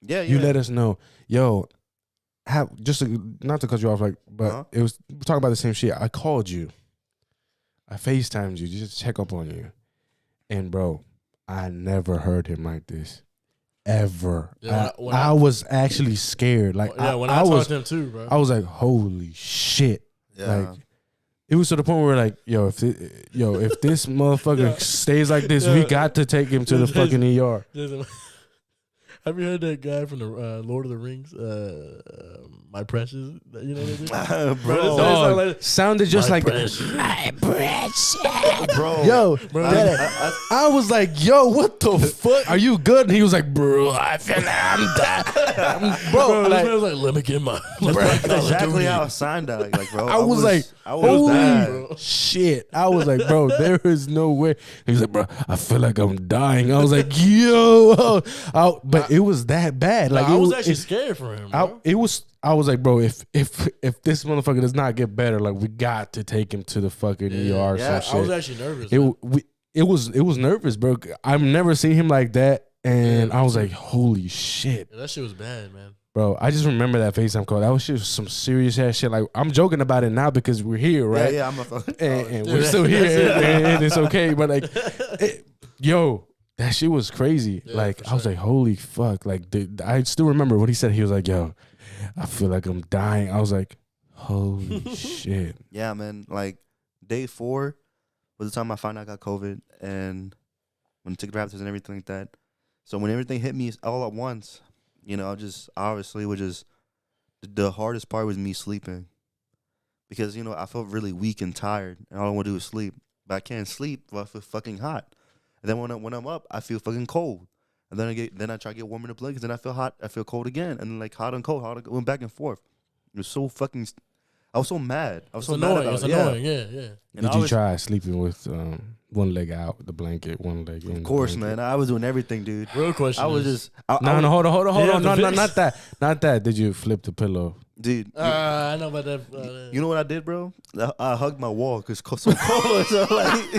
Yeah, You let us know, yo. Not to cut you off, like, but it was we're talking about the same shit. I called you, I FaceTimed you just to check up on you, and bro, I never heard him like this, ever. Yeah, I was actually scared. Like, Yeah, when I I was, talked to him too, bro. I was like, holy shit. Yeah. Like, it was to the point where like, if this motherfucker stays like this, we got to take him to the fucking ER. Have you heard that guy from the Lord of the Rings? My Precious. You know what I mean? Bro, Dog, sounded just My like Precious. bro. yo. Bro, I was like, yo, what the fuck? Are you good? And he was like, bro, I feel like I'm dying. bro, Bro, this like, man was like, let me get my. That's exactly how I signed that. Like, bro. I was like, I was holy bad. bro. shit. I was like, bro, there is no way. He was like, bro, I feel like I'm dying. I was like, yo. But it was that bad. Like, I it was actually it- scared for him, I, bro. I was like, bro, if this motherfucker does not get better, like, we got to take him to the fucking ER or Yeah, some I was shit. actually nervous. man. It was nervous, bro. I've never seen him like that, and Yeah, I was like, holy shit, Yeah, that shit was bad, man. bro. I just remember that FaceTime call. That was just some serious ass shit. Like, I'm joking about it now because we're here, right? Yeah, I'm a fucking. And Yeah, we're still here, that's it. and it's okay. But like, yo, that shit was crazy. Yeah, Like, for I was sure. like, holy fuck. Like, I still remember what he said. He was like, yo, I feel like I'm dying. I was like, holy shit. Yeah, man. Like, day 4 was the time I found out I got COVID, and when I took the raptors and everything like that. So when everything hit me all at once, I just obviously was just the hardest part was me sleeping, because I felt really weak and tired, and all I want to do is sleep. But I can't sleep. Well, I feel fucking hot, and then when I'm up, I feel fucking cold. And then I try to get warm in the blankets, and I feel hot. I feel cold again, and then, like, hot and cold, went back and forth. It was so fucking. I was so mad. I was It's so mad annoying. about It's it. annoying. Yeah, yeah. And Did I you was- try sleeping with one leg out the blanket, one leg in? Of course, the man. blanket? I was doing everything, dude. Real question. I was is, just. I No, was- no, hold on, Yeah, no, the no, Vicks. not that. Did you flip the pillow? dude. I know about that. You know what I did, bro? I hugged my wall because so cold. So like,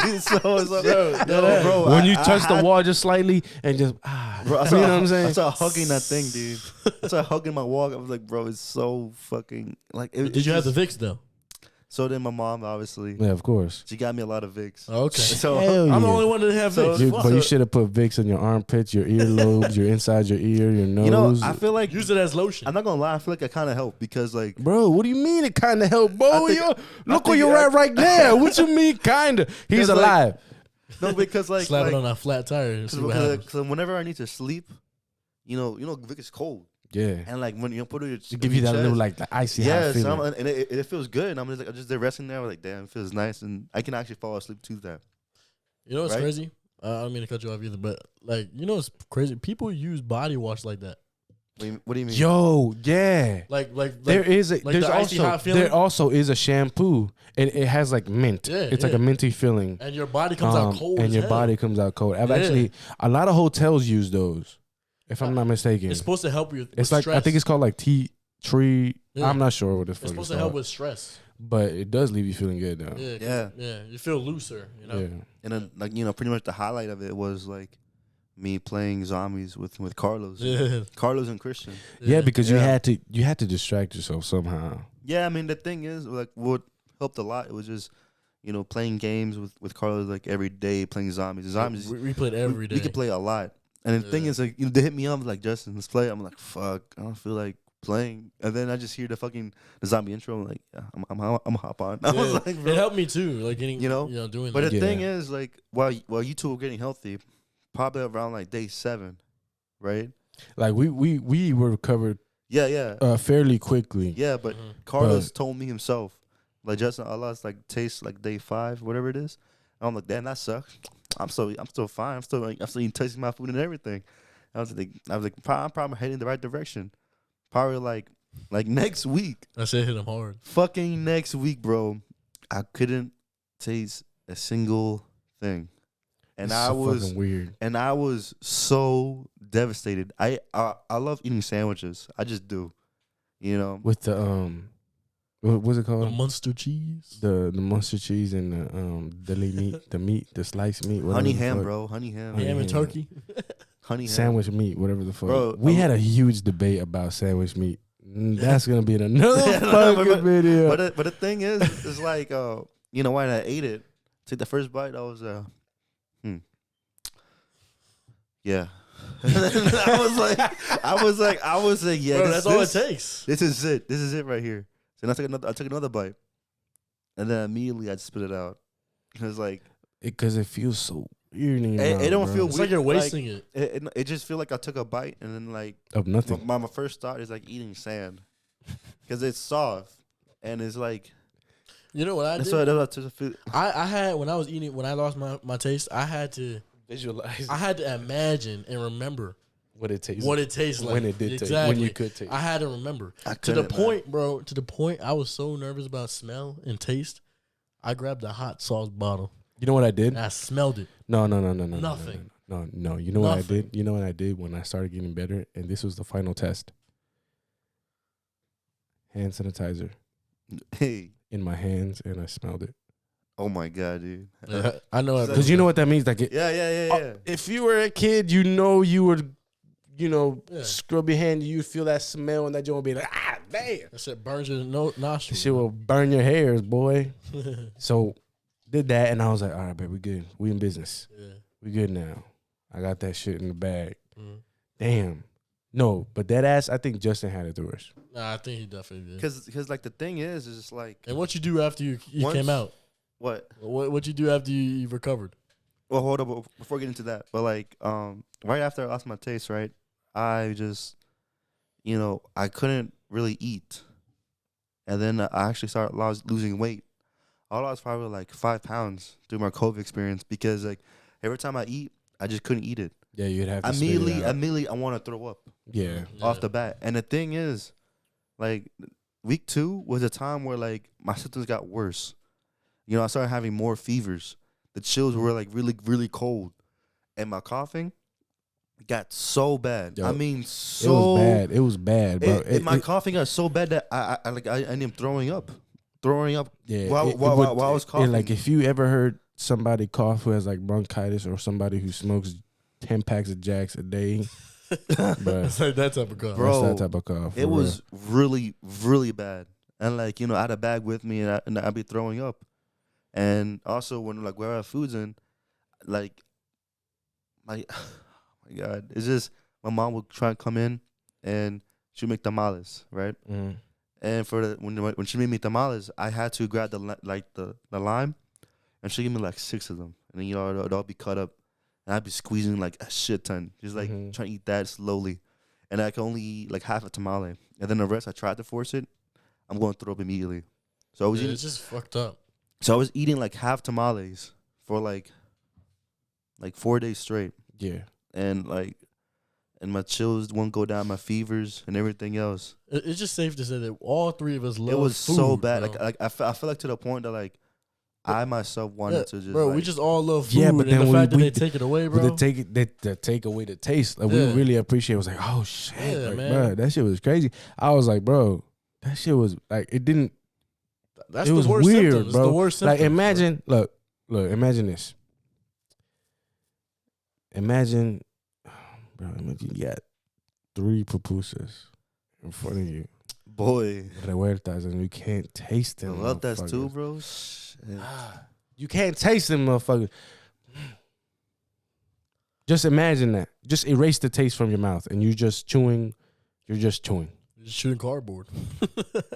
yo, bro. When you I touch the had- wall just slightly and just bro, I you know started, what I'm saying? I started hugging that thing, dude. I started hugging my wall. I was like, bro, it's so fucking like. Did you have the Vicks though? So then my mom, obviously, Yeah, of course. she got me a lot of Vicks. Okay. So Hell I'm the yeah. only one that have So- Vicks. You, Fuck. but you should have put Vicks on your armpits, your earlobes, your inside your ear, your nose. I feel like Use it as lotion. I'm not gonna lie. I feel like I kind of helped because like. Bro, what do you mean it kind of helped, bro? I think- Yo, look think where you're I- at right now. What you mean, kind of? He's It's like- alive. No, because like, Slap like it on that flat tire and see what happens. because whenever I need to sleep, Vic is cold, Yeah. and like when you put it, To give you that little like the icy hot yeah, feeling. and it feels good. And I'm just there resting there. I'm like, damn, it feels nice, and I can actually fall asleep to that. You know what's Right? crazy? I don't mean to cut you off either, but like, you know what's crazy? People use body wash like that. What do you mean? Yo, yeah. Like There is a like there's the icy also hot feeling? there also is a shampoo and it has like mint. Yeah, It's like yeah. a minty feeling. and your body comes out cold. and as your hell. body comes out cold. I've Yeah. actually a lot of hotels use those, if I'm not mistaken. It's supposed to help you. It's with like stress. I think it's called like tree. Yeah. I'm not sure what the It's fuck supposed it's to help called, with stress. but it does leave you feeling good though. Yeah, Yeah. yeah. You feel looser, you know. Yeah. And then like pretty much the highlight of it was like me playing zombies with Carlos, Yeah. Carlos and Christian. Yeah, because Yeah. you had to distract yourself somehow. Yeah, I mean the thing is like what helped a lot. It was just playing games with Carlos like every day, playing zombies. Zombies We played every day. we could play a lot. And the thing Yeah. is like they hit me up like Justin, let's play. I'm like fuck, I don't feel like playing. And then I just hear the zombie intro. I'm like yeah, I'm hop on. I was Yeah. like bro. It helped me too, like getting doing But that. the thing Yeah. is like while you two were getting healthy, probably around like day 7, right? Like we were recovered Yeah. fairly quickly. Yeah, but Mhm. Carlos told me himself, like Justin, I lost like taste like day 5, whatever it is. And I'm like, damn, that sucks. I'm still fine. I'm still eating, tasting my food and everything. I was like, I'm probably heading the right direction. Probably like next week, That shit hit him hard. fucking next week, bro. I couldn't taste a single thing, and It's I so was fucking weird. and I was so devastated. I love eating sandwiches. I just do, With the what's it The called? Munster cheese. The mustard cheese and the deli meat, the sliced meat, whatever honey the ham, fuck. bro. Honey ham. Honey Ham and ham. turkey. Honey ham. Sandwich meat, whatever the fuck. Bro, we I'm- had a huge debate about sandwich meat. That's gonna be in another Yeah, no, fucking video. But the thing is, it's like when I ate it, take the first bite, I was yeah. I was like, yeah. Bro, this- that's all it this- takes. This is it. This is it right here. So then I took another bite, and then immediately I spit it out. It was like Because it feels so weird in your It- mouth, it don't bro. feel It's like you're like- wasting it. it just feel like I took a bite, and then like of nothing. my first thought is like eating sand, because it's soft and it's like You know what I that's did? what I just feel. I had when I was eating, when I lost my taste, I had to Visualize imagine and remember what it tastes. what it tastes like. when it did taste. exactly. When you could taste. I had to remember. I To the couldn't, man. point, bro. To the point, I was so nervous about smell and taste. I grabbed a hot sauce bottle You know what I did? and I smelled it. No. Nothing. No. You know what I Nothing. did? You know what I did when I started getting better, and this was the final test. Hand sanitizer Hey, in my hands, and I smelled it. oh my god, dude. Yeah, I know it. Because you know what that means? Like, Yeah. if you were a kid, you would, Yeah. scrub your hand, you feel that smell, and that joint would be like, ah, damn. That shit burns your nostrils. This shit will burn your hairs, boy. So, did that, and I was like, all right, babe, we good. We in business. Yeah. We good now. I got that shit in the bag. Mhm. Damn. No, but that ass, I think Justin had it the worst. Nah, I think he definitely did. Because like the thing is it's like And what you do after you Once- came out? what? What you do after you recovered? Well, hold up before getting to that. But like right after I lost my taste, right, I just I couldn't really eat, and then I actually started losing weight. I lost probably like 5 pounds through my COVID experience because like every time I eat, I just couldn't eat it. Yeah, you'd have to spit it out. Immediately, I want to throw up Yeah. off the bat. And the thing is, like week 2 was a time where like my symptoms got worse. I started having more fevers. The chills were like really, really cold, and my coughing got so bad. Yo, I mean, It so was bad. It was bad, bro. my coughing got so bad that I ended up throwing up. Yeah, While I was coughing. Like if you ever heard somebody cough who has like bronchitis or somebody who smokes 10 packs of Jacks a day, bruh, It's like that type of cough. Bro, that's that type of cough. for It real. was really, really bad. And like, I had a bag with me and I'd be throwing up. And also when like where I have foods in, like my oh my God. It's just my mom would try and come in and she'd make tamales, right? Mm. And for when she made me tamales, I had to grab the lime, and she gave me like 6 of them, and then it'd all be cut up, and I'd be squeezing like a shit ton, just like Mhm. trying to eat that slowly, and I could only eat like half a tamale, and then the rest I tried to force it, I'm going to throw up immediately. So I was Yeah, eating, it's just fucked up. so I was eating like half tamales for like 4 days straight, Yeah. and my chills won't go down, my fevers and everything else. It's just safe to say that all three of us love It was food, so bad. bro. Like I feel like to the point that like I myself wanted to just, bro. like, we just all love food, Yeah, but and then the fact that we they take it away, bro. But they take away the taste. Like, we Yeah. really appreciate it. It was like, oh shit, Yeah, like, man. bro, that shit was crazy. I was like, bro, that shit was like, it didn't. That's It the was worst weird, symptoms. bro. It's the worst symptoms, Like, imagine, look, imagine this. Imagine, bro, imagine you got 3 pupusas in front of you, boy. revueltas, and you can't taste I them. love that too, motherfuckers. bro. Shit. You can't taste them, motherfuckers. Just imagine that. Just erase the taste from your mouth, and you're just chewing. You're just chewing. You're just shooting cardboard.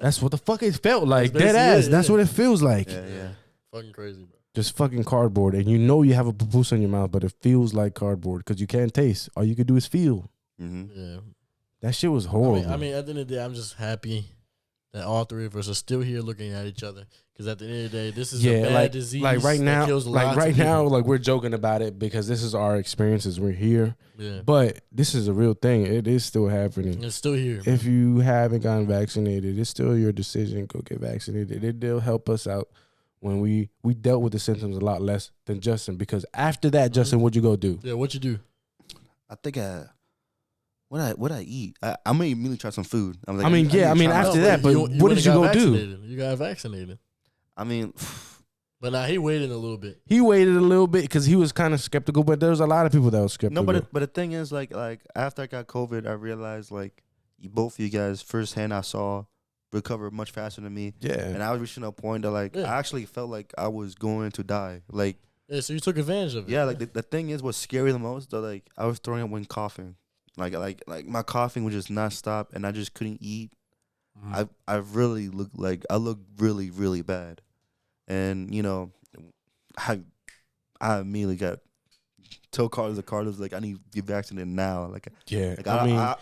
That's what the fuck it felt like. That's Dead basically ass. it, That's yeah. what it feels like. Yeah. Fucking crazy, bro. Just fucking cardboard, and you know you have a pupusa in your mouth, but it feels like cardboard because you can't taste. All you could do is feel. Mm-hmm. Yeah. That shit was horrible. I mean, at the end of the day, I'm just happy that all 3 of us are still here looking at each other. Because at the end of the day, this is a bad disease. Like right that now, kills lots of now, people. like we're joking about it because this is our experiences. We're here, Yeah. but this is a real thing. It is still happening. It's still here. If you haven't gotten vaccinated, it's still your decision. Go get vaccinated. It'll help us out. When we dealt with the symptoms a lot less than Justin, because after that, Justin, what'd you go do? Yeah, what you do? I think what I eat. I'm gonna immediately try some food. I'm like, after that, but what did you go do? You got vaccinated. I mean, But now he waited a little bit. He waited a little bit because he was kind of skeptical, but there was a lot of people that was skeptical. no, but the thing is, like after I got COVID, I realized like both of you guys firsthand I saw recover much faster than me. yeah, And I was reaching a point that like I actually felt like I was going to die. Like Yeah, so you took advantage of it. yeah, like the thing is what's scary the most that like I was throwing up when coughing. Like my coughing would just not stop and I just couldn't eat. I really looked like I looked really, really bad. And, you know, I immediately got told Carlos like I need to get vaccinated now. Like yeah. like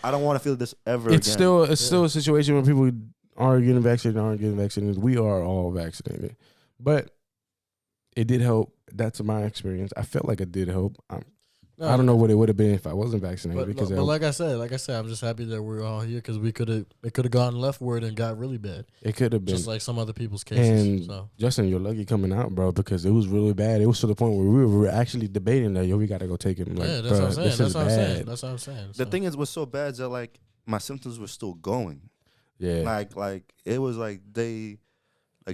I don't want to feel this ever it's again. still a situation where people aren't getting vaccinated. We are all vaccinated, but it did help. That's my experience. I felt like it did help. I don't know what it would have been if I wasn't vaccinated. But like I said, I'm just happy that we're all here because it could have gone leftward and got really bad. It could have been just like some other people's cases. And so. Justin, you're lucky coming out, bro, because it was really bad. It was to the point where we were actually debating that, we got to go take him. Like, Yeah, that's what I'm saying. That's what I'm saying. The thing is, what's so bad is that like my symptoms were still going. Yeah, Like it was like day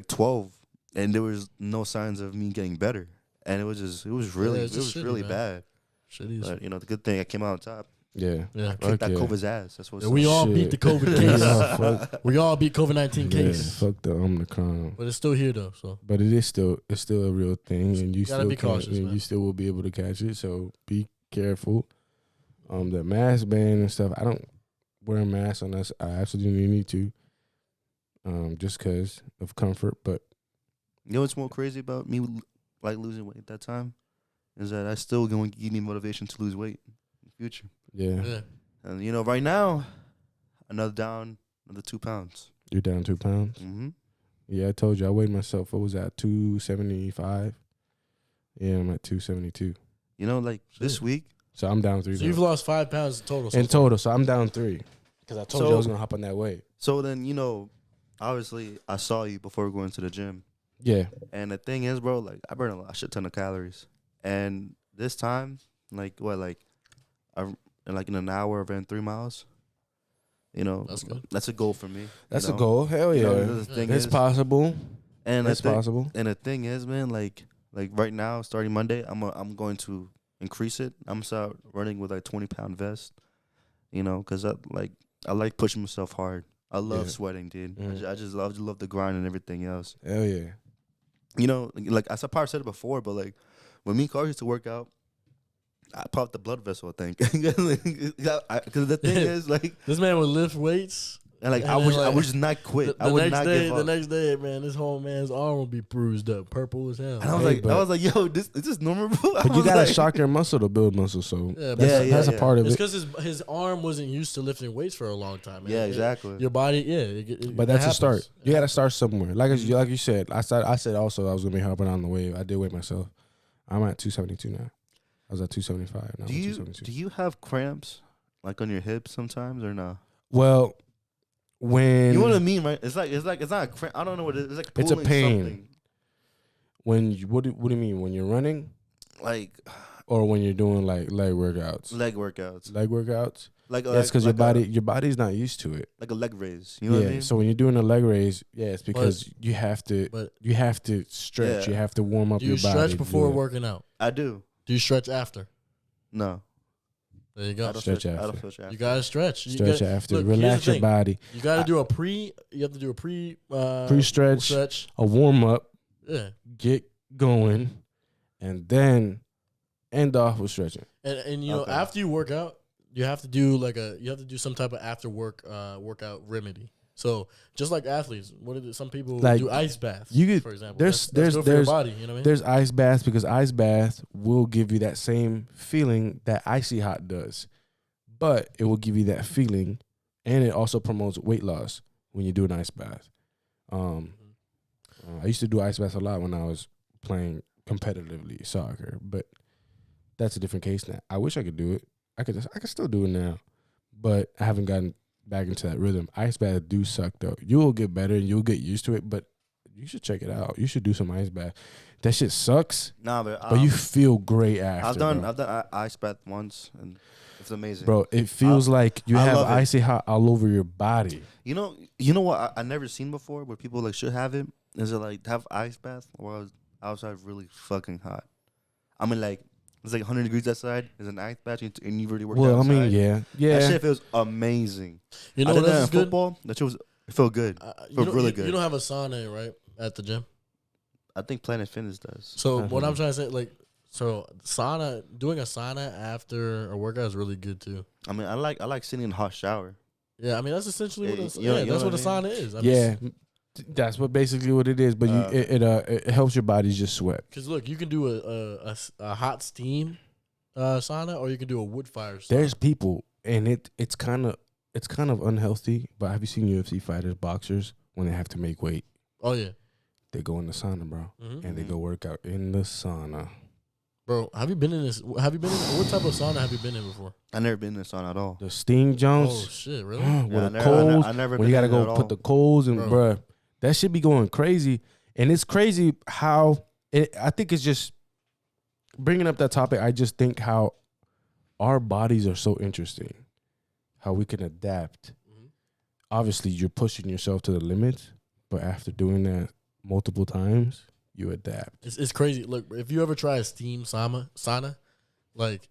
12, and there was no signs of me getting better, and it was really shitty, bad. Shitty. But the good thing I came out on top. yeah. Yeah. Kicked that COVID's ass. That's what's we all beat the COVID case. Yeah, We all beat COVID-19 case. Fuck the Omicron. But it's still here though. So. But it's still a real thing, and you gotta still be cautious, man. you still will be able to catch it. So be careful. The mask ban and stuff. I don't wear a mask unless I absolutely need to. Just because of comfort. But You know what's more crazy about me like losing weight at that time is that I still going to give me motivation to lose weight in the future. yeah, And right now, another 2 pounds. you're down 2 pounds. Mm-hmm. Yeah, I told you I weighed myself. What was that? 275. Yeah, I'm at 272. This week. So I'm down 3. So you've lost 5 pounds total. in total. So I'm down 3 because I told you I was gonna hop on that weight. So then obviously I saw you before going to the gym. Yeah, And the thing is, bro, like I burn a shit ton of calories. And this time, in an hour I've ran 3 miles. That's good. That's a goal for me. that's a goal. Hell yeah, The thing it's is, possible. and It's possible. And the thing is, man, like right now, starting Monday, I'm going to increase it. I'm gonna start running with 20-pound vest. Because I like pushing myself hard. I love sweating, dude. Mm. I just love the grind and everything else. Hell yeah. Like I probably said it before, but like when me and Carl used to work out, I popped the blood vessel, I think. Because the thing is, like, This man would lift weights. and like And I then, would like, just not quit. I would not give up. The next day, man, this whole man's arm would be bruised up, purple as hell. And I was like, yo, is this normal, bro? But you gotta shock your muscle to build muscle. So Yeah, that's a part of It's it. because his arm wasn't used to lifting weights for a long time. Man. Yeah, exactly. Your body, But that's a happens. start. You gotta start somewhere. Like you said, I said also I was gonna be hopping on the wave. I did weigh myself. I'm at 272 now. I was at 275. Now I'm at 272. Do you have cramps like on your hips sometimes or no? Well, when You know what I mean, right? It's not a cramp. I don't know what it is. It's like It's a pulling pain. something. What do you mean? When you're running Like or when you're doing like leg workouts? leg workouts. Leg workouts. Like Yeah, it's because your body's not used to it. like a leg raise. You know what I mean? So when you're doing a leg raise, yeah, it's because you have to stretch. Yeah. You have to warm up Do you your body. stretch before working out? I do. Do you stretch after? No. There you go. I don't Stretch I after. don't stretch after. You gotta stretch. Stretch after. look, here's Relax the your thing. body. You gotta do a pre. You have to do a Pre-stretch. stretch. A warm up. Yeah, Get going, and then end off with stretching. and you know Okay. after you work out, you have to do some type of after work workout remedy. So just like athletes, some people Like, do ice baths. you could- for example, there's that's good for your body. You know what I mean? There's ice baths because ice bath will give you that same feeling that icy hot does, but it will give you that feeling, and it also promotes weight loss when you do an ice bath. I used to do ice baths a lot when I was playing competitively soccer, but that's a different case now. I wish I could do it. I could still do it now, but I haven't gotten back into that rhythm. Ice baths do suck though. You will get better and you'll get used to it, but you should check it out. You should do some ice bath. That shit sucks, Nah, but you feel great after. I've done ice bath once, and it's amazing. Bro, it feels like you I have love it. icy hot all over your body. You know what I never seen before where people like should have it is it like have ice bath while outside really fucking hot. I mean like it's like 100 degrees outside. There's an ice bath and you've already worked Well, I outside. mean, yeah. That shit feels amazing. You know I what did that else in is good? football. That shit it felt good. You really good. You don't have a sauna, right, at the gym? I think Planet Fitness does. So what I'm trying to say, like, doing a sauna after a workout is really good too. I mean, I like sitting in a hot shower. Yeah, I mean that's essentially what You know that's what a what I sauna is. I mean, Yeah, that's what basically what it is. But it helps your body just sweat. because look, you can do a hot steam sauna, or you can do a wood fire sauna. There's people, and it's kind of unhealthy. But have you seen UFC fighters, boxers, when they have to make weight? Oh yeah, They go in the sauna, bro, Mhm. and they go work out in the sauna. bro. Have you been in this? Have you been in? What type of sauna have you been in before? I never been in the sauna at all. The steam Oh Jones, shit, really? with the I coals. never When you gotta been in it go at put all. the coals and Bro. bruh, that should be going crazy. And it's crazy how I think it's just bringing up that topic. I just think how our bodies are so interesting, how we can adapt. Mhm. Obviously, you're pushing yourself to the limit, but after doing that multiple times, you adapt. It's crazy. Look, if you ever try a steam sauna, like,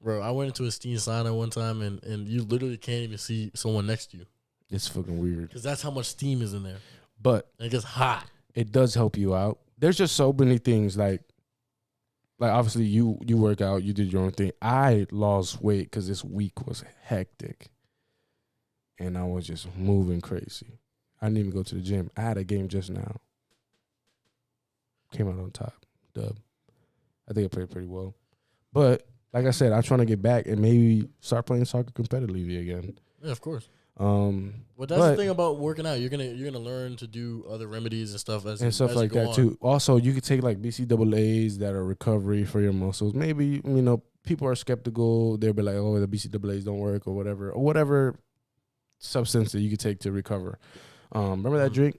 bro, I went into a steam sauna one time and you literally can't even see someone next to you It's fucking weird, because that's how much steam is in there. but And it gets hot. it does help you out. There's just so many things like obviously you work out, you did your own thing. I lost weight because this week was hectic, and I was just moving crazy. I didn't even go to the gym. I had a game just now. Came out on top, dub. I think I played pretty well, but like I said, I'm trying to get back and maybe start playing soccer competitively again. Yeah, of course. Well, But that's the thing about working out. You're gonna learn to do other remedies and stuff as and stuff as like you go that on. too. Also, you could take like BCAAs that are recovery for your muscles. Maybe people are skeptical. They'll be like, "Oh, the BCAAs don't work," or whatever substance that you could take to recover. Remember that Mhm. drink,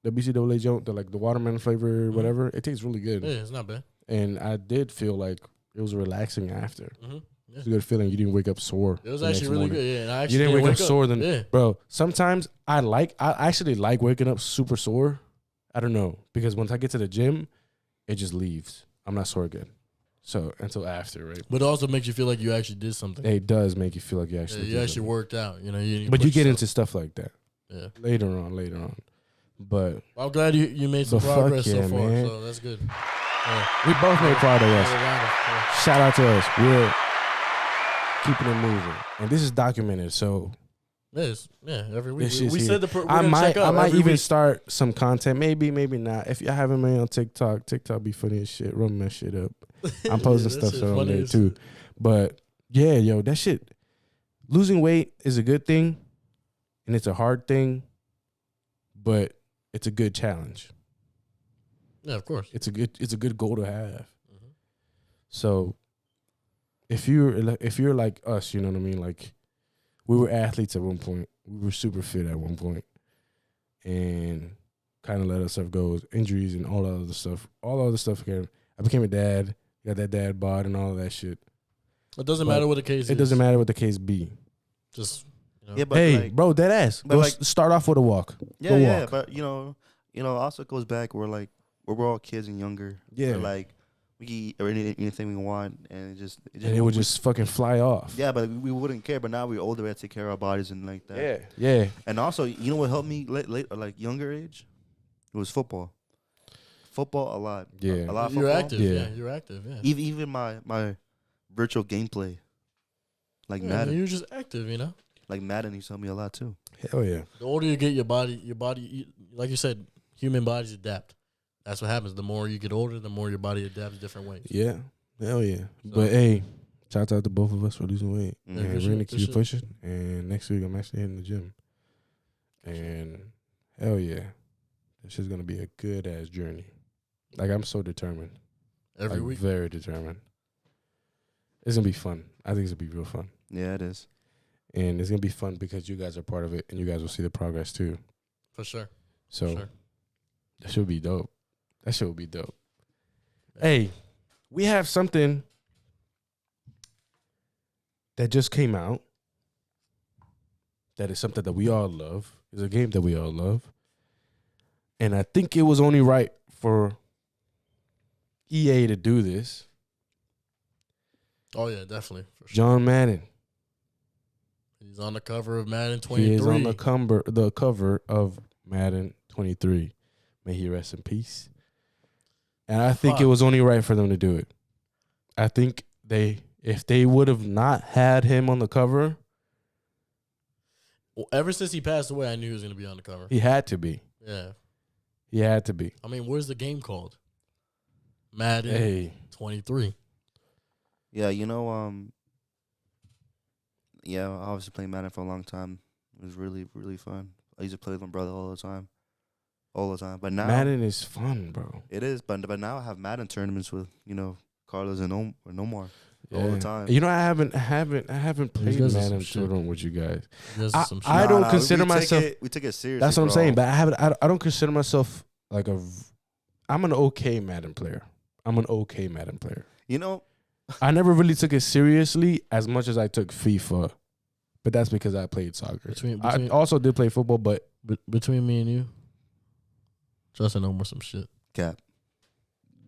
the BCAA joint, the watermelon flavor, Mhm. whatever. It tastes really good, Yeah, it's not bad. and I did feel like it was relaxing after. Mm-hmm. Yeah. It's a good feeling. You didn't wake up sore. It was the actually next really morning. good. Yeah, and I You actually didn't wake up wake sore then, Yeah. bro. Sometimes I actually like waking up super sore. I don't know, because once I get to the gym, it just leaves. I'm not sore again. So until after, right? But it also makes you feel like you actually did something. It does make you feel like you Yeah, actually you did actually something. worked out. You know, But you push get yourself. into stuff like that Yeah. later on. But I'm glad you made some But fuck progress yeah, so far. man. So that's good. Yeah. we both made progress. Yeah. Shout out to us. We're keeping it moving, and this is documented. So Yes. Yeah. Every week this we shit's here. said we're I gonna might check out every even week. start some content. Maybe not. If y'all haven't made on TikTok be funny as shit. Run that shit up. I'm posting Yeah, that stuff shit on funny there as too. shit. But yeah, yo, that shit. Losing weight is a good thing, and it's a hard thing, but it's a good challenge. Yeah, of course. It's a good goal to have. Mhm. So if you're like us, you know what I mean? Like we were athletes at one point. We were super fit at one point. And kind of let that stuff go. Injuries and all that other stuff. All the other stuff. I became a dad. Got that dad bod and all of that shit. It doesn't matter what the case is. It doesn't matter what the case be. Just, Yeah, but hey, like, bro, dead ass. Go start off with a walk. Yeah, Go yeah. walk. But also goes back. We're all kids and younger. Yeah. So, like, we can eat anything we want, and it would just fucking fly off. Yeah, but we wouldn't care. But now we're older, we have to take care of our bodies and like that. Yeah, yeah. And also, you know what helped me like younger age? It was football. Football a lot. Yeah. A lot of You're football. active. Yeah. Yeah, you're active. Yeah. Even my virtual gameplay, like Madden. You're just active, you know. Like Madden, used to help me a lot too. Hell yeah. The older you get, your body, like you said, human bodies adapt. That's what happens. The more you get older, the more your body adapts different ways. Yeah. Hell yeah. So, But hey, shout out to both of us for losing weight. Yeah, And for we're sure, gonna for keep sure. pushing. And next week I'm actually hitting the gym. And hell yeah. This is gonna be a good ass journey. Like I'm so determined. Every like, week. Very determined. It's gonna be fun. I think it's gonna be real fun. Yeah, it is. And it's gonna be fun because you guys are part of it and you guys will see the progress too. For sure. So For sure. that should be dope. That shit will be dope. Hey, we have something that just came out. That is something that we all love. It's a game that we all love. And I think it was only right for EA to do this. Oh yeah, definitely. For sure. John Madden. He's on the cover of Madden 23. He is on the cover of Madden 23. May he rest in peace. And I think it was only right for them to do it. I think if they would have not had him on the cover, Well, ever since he passed away, I knew he was going to be on the cover. he had to be. Yeah. He had to be. I mean, where's the game called? Madden Hey. 23. Yeah, yeah, I obviously played Madden for a long time. It was really, really fun. I used to play with my brother all the time. But now Madden is fun, bro. it is. But now I have Madden tournaments with Carlos and Omar all the time. You know, I haven't played guys are Madden some shit. tournament with you guys. There's some shit. I don't consider myself. We take it seriously. That's what I'm bro. saying. But I don't consider myself like I'm an okay Madden player. I never really took it seriously as much as I took FIFA, but that's because I played soccer. I also did play football, but between me and you, Justin Omar some shit. Cap.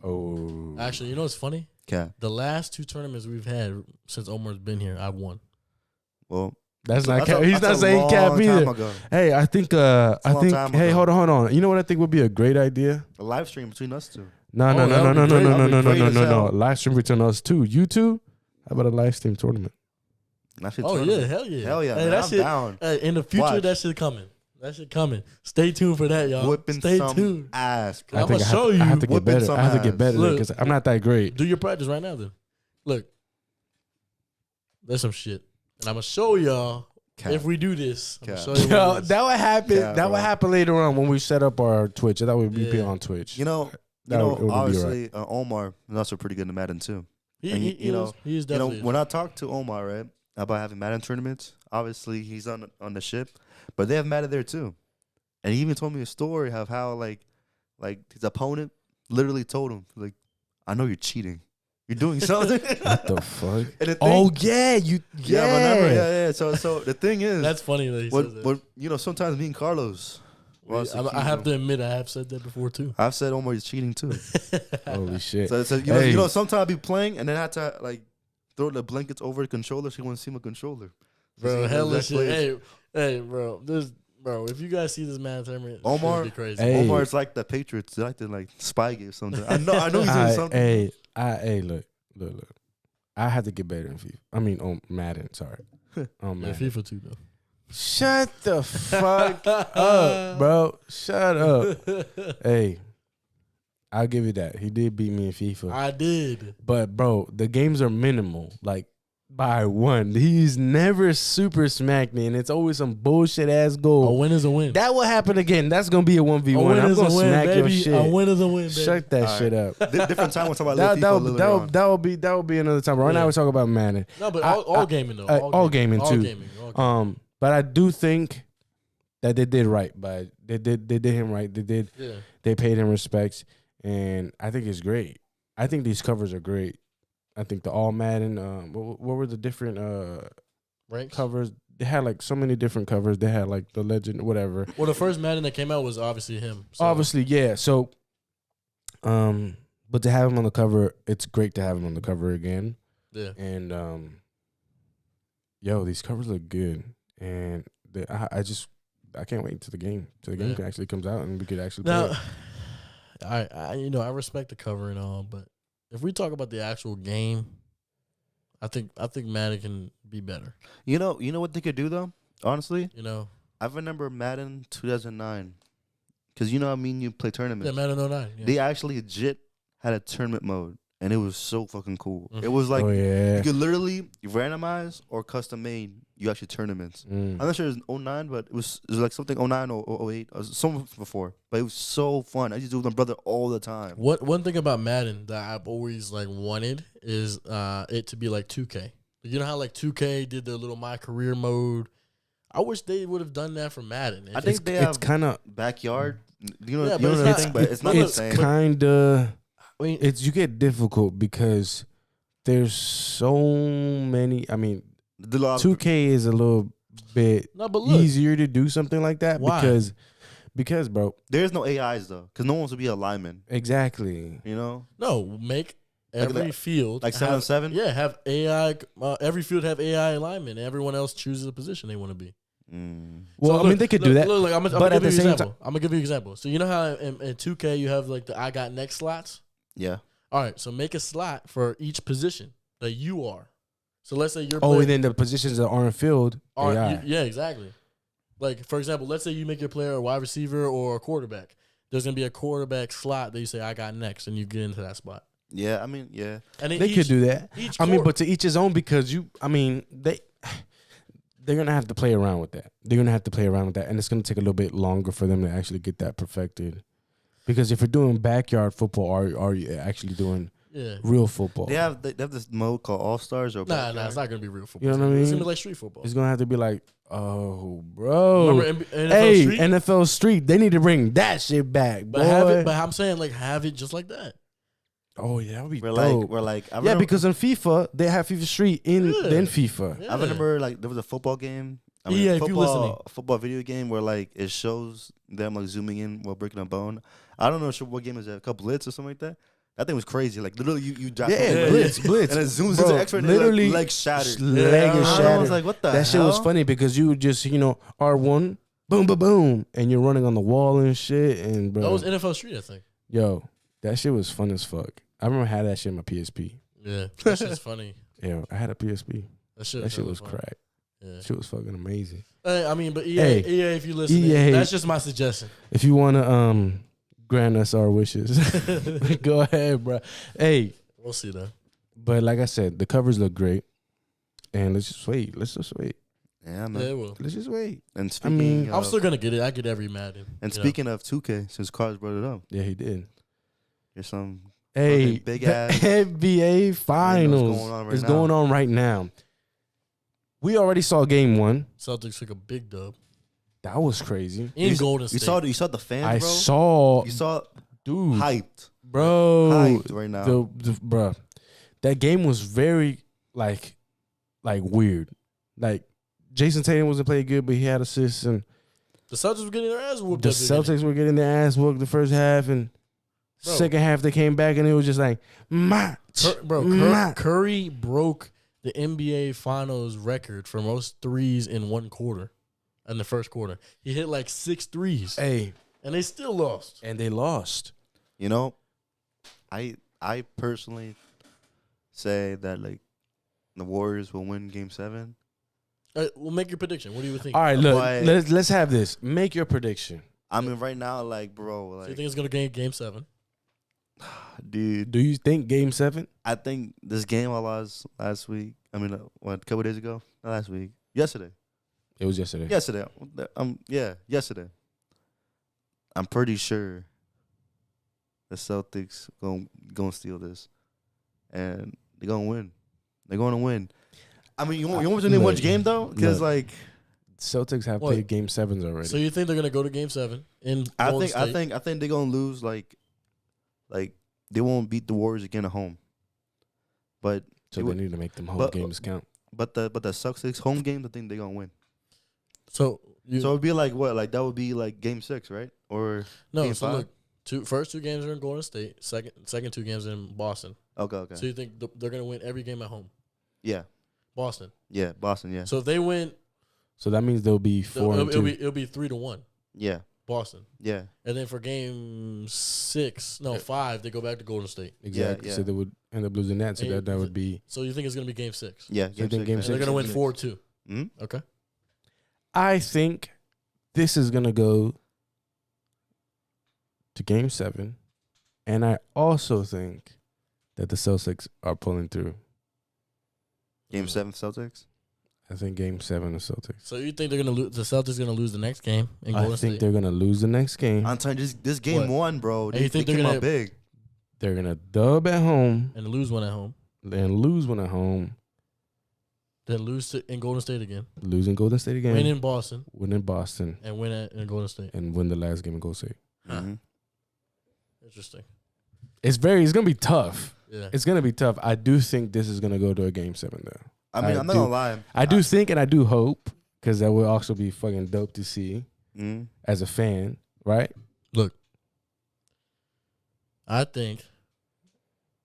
Oh, Actually, you know what's funny? Cap. The last 2 tournaments we've had since Omar's been here, I've won. Well, that's not cap. He's not saying cap either. Hey, I think hey, hold on. You know what I think would be a great idea? A live stream between us two. No. Live stream between us two. You two? How about a live stream tournament? Oh yeah, hell yeah. Hell yeah. Hey, Man, that I'm shit, down. in the future, Watch. that shit coming. Stay tuned for that, y'all. Whipping Stay some tuned. ass. I I'm gonna show you. I have to get whipping better. some I have to get ass. better Look. because I'm not that great. Do your practice right now, then. Look, there's some shit, and I'm gonna show y'all Cap. if we do this. I'm gonna Cap. show you. Yo, what it is. that would happen. Yeah, that would bro. happen later on when we set up our Twitch. That would be Yeah. on Twitch. It would be obviously Omar is also pretty good in Madden too. He is definitely. When I talk to Omar, right, about having Madden tournaments, obviously he's on the ship, but they have Madden there too. And he even told me a story of how like his opponent literally told him, like, I know you're cheating. You're doing something. What the fuck? And the thing, Oh yeah, yeah. So the thing is, That's funny that he says that. what sometimes me and Carlos, I have to admit, I have said that before too. I've said Omar is cheating too. Holy shit. So Hey. sometimes I be playing and then I have to like throw the blankets over the controller. She wants to see my controller. Bro, See hell the of shit. plays. Hey, bro, if you guys see this man tournament, Omar- be crazy. Hey. Omar is like the Patriots. They like to like spy game something. I know he's doing something. Hey, look. I have to get better in FIFA. I mean, on Madden. Sorry, on Yeah, Madden. FIFA too though. Shut the fuck up, bro. Shut up. Hey, I'll give you that. He did beat me in FIFA. I did. But, bro, the games are minimal. Like, by 1. He's never super smacked me, and it's always some bullshit ass A goal. win is a win. That will happen again. That's going to be a 1v1. A win I'm is going a to win, smack your baby. shit. A win is a win, baby. Shut that All shit right. up. Different time we'll talk about That will be another time. Right Yeah. now we're talking about Madden. No, but all gaming though. all gaming, too. All gaming. But I do think that they did right, but they did him right. They paid him respects, and I think it's great. I think these covers are great. I think the All Madden. What were the different Ranks? covers? They had like so many different covers. They had like the legend, whatever. Well, the first Madden that came out was obviously him. So. Obviously, yeah. So, but to have him on the cover, it's great to have him on the cover again. Yeah. And these covers look good, and I can't wait until the game actually comes out and we could actually play it. I respect the cover and all, but if we talk about the actual game, I think Madden can be better. You know what they could do though. Honestly, I remember Madden 2009, because you play tournaments. Yeah, Madden 09. Yeah. They actually legit had a tournament mode, and it was so fucking cool. Mm-hmm. It was like you could literally randomize or custom made you actually tournaments. I'm not sure it was 09, but it was like something 09 or 08 or something before. But it was so fun. I used to do it with my brother all the time. One thing about Madden that I've always wanted is it to be like 2K. You know how 2K did their little My Career mode? I wish they would have done that for Madden. I think they have it's kind of backyard. Yeah, you but know it's what I not- think, but it's not it's the same. kind of. I mean, You get difficult because there's so many. I mean, 2K is a little bit no, but look, easier to do something like that. Why? Because bro, There's no AIs though, because no one wants to be a lineman. exactly. no, make every field Like have, 7-7? Yeah, have AI. Every field have AI alignment, and everyone else chooses a position they want to be. Well, So I mean, they could do that. Look, I'm but gonna at give the you an same example. I'm gonna give you an example. So you know how in 2K you have the I got next slots. Yeah. All right, so make a slot for each position that you are. So let's say you're Oh, playing, and then the positions that aren't filled. AI. yeah, exactly. Like for example, let's say you make your player a wide receiver or a quarterback. There's gonna be a quarterback slot that you say I got next, and you get into that spot. Yeah, I mean, yeah. And then They could do that. But to each his own, because they're gonna have to play around with that. And it's gonna take a little bit longer for them to actually get that perfected. Because if you're doing backyard football, are you actually doing real football? They have this mode called All Stars or Nah, it's not gonna be real football. You know what I mean? It's gonna be like street football. It's gonna have to be like, oh, bro. Remember NFL hey, Street? NFL Street, they need to bring that shit back, boy. But I'm saying have it just like that. Oh yeah, that would be We're dope. like, I remember, because in FIFA they have FIFA Street in FIFA. Yeah. I remember there was a football game. If you listening. Football video game where it shows them zooming in while breaking a bone. I don't know what game is that, a couple Blitz or something like that. That thing was crazy. Literally you drop Blitz, and it zooms into X-ray and literally leg shattered. Leg is I shattered. was like, what the hell? That shit was funny because you would just R1, boom, boom, boom, and you're running on the wall and shit. And bro, That was NFL Street, I think. Yo, that shit was fun as fuck. I remember I had that shit in my PSP. Yeah, that shit's funny. Yeah, I had a PSP. That shit was fun. crack. Yeah. Shit was fucking amazing. Hey, I mean, but EA, Hey, if you listen, EA. that's just my suggestion. If you wanna grant us our wishes, go ahead, bro. Hey, We'll see though. but like I said, the covers look great, and let's just wait. Yeah, man. Yeah, it will. Let's just wait. And speaking I'm still gonna get it. I get every Madden. And speaking of 2K, since Cars brought it up, Yeah, he did. there's some Hey, big the ass NBA Finals going on right is now. going on right now. We already saw Game 1. Celtics took a big dub That was crazy. in Golden You State. saw the fans, I bro. saw, You saw dude, hyped, bro, hyped right now. bro. That game was very like weird. Like Jason Tatum wasn't playing good, but he had assists, and The Celtics were getting their ass whooped. the at the beginning. Celtics were getting their ass whooped the first half, and Bro. second half they came back, and it was just like match, Curry broke the NBA Finals record for most threes in one quarter. In the first quarter, he hit 6 threes, Hey, and they still lost. and they lost. I personally say that the Warriors will win Game 7. Well, make your prediction. What do you think? All right, look, But- let's have this. Make your prediction. I mean, right now, bro, So you think it's gonna gain Game 7? dude, Do you think Game 7? I think this game I lost last week. I mean, a couple days ago? Not last week. Yesterday. It was yesterday. Yesterday. Yesterday. I'm pretty sure the Celtics gonna steal this, and they're gonna win. They're gonna win. I mean, you want to name which game though? Because look. Celtics have What? played Game 7s already. So you think they're gonna go to Game 7 in I Golden think State? I think they're gonna lose like they won't beat the Warriors again at home. But so they need to make them home but- games count. but the Celtics home games, I think they're gonna win. So So it'd be like what? Like that would be like Game 6, right? Or no. Game So 5? look, first two games are in Golden State. Second two games are in Boston. Okay. So you think they're gonna win every game at home? Yeah, Boston. Boston. Yeah, So if they win, So that means they'll be 4-2. it'll be 3-1 yeah, Boston. yeah. And then for Game 5, they go back to Golden State. Exactly. Yeah. So they would end up losing that. So And that would be. So you think it's gonna be Game 6? Yeah, So you think Game And they're 6? gonna win 4-2. Mm-hmm. Okay. I think this is gonna go to Game 7, and I also think that the Celtics are pulling through. Game 7 Celtics. I think Game 7 the Celtics. So you think they're gonna lose? The Celtics gonna lose the next game in Golden I think State? they're gonna lose the next game. I'm telling you, this game What? 1, bro. And They, you think they they're came gonna- out big. They're gonna dub at home And lose one at home. and lose one at home. Then lose in Golden State again. Losing Golden State again. Win in Boston Win in Boston and win in Golden State. and win the last game in Golden State. Huh. Mhm. Interesting. It's gonna be tough. Yeah. It's gonna be tough. I do think this is gonna go to a Game 7 though. I mean, I I'm not do- gonna lie. I do think and I do hope, because that would also be fucking dope to see Mhm. as a fan, right? Look, I think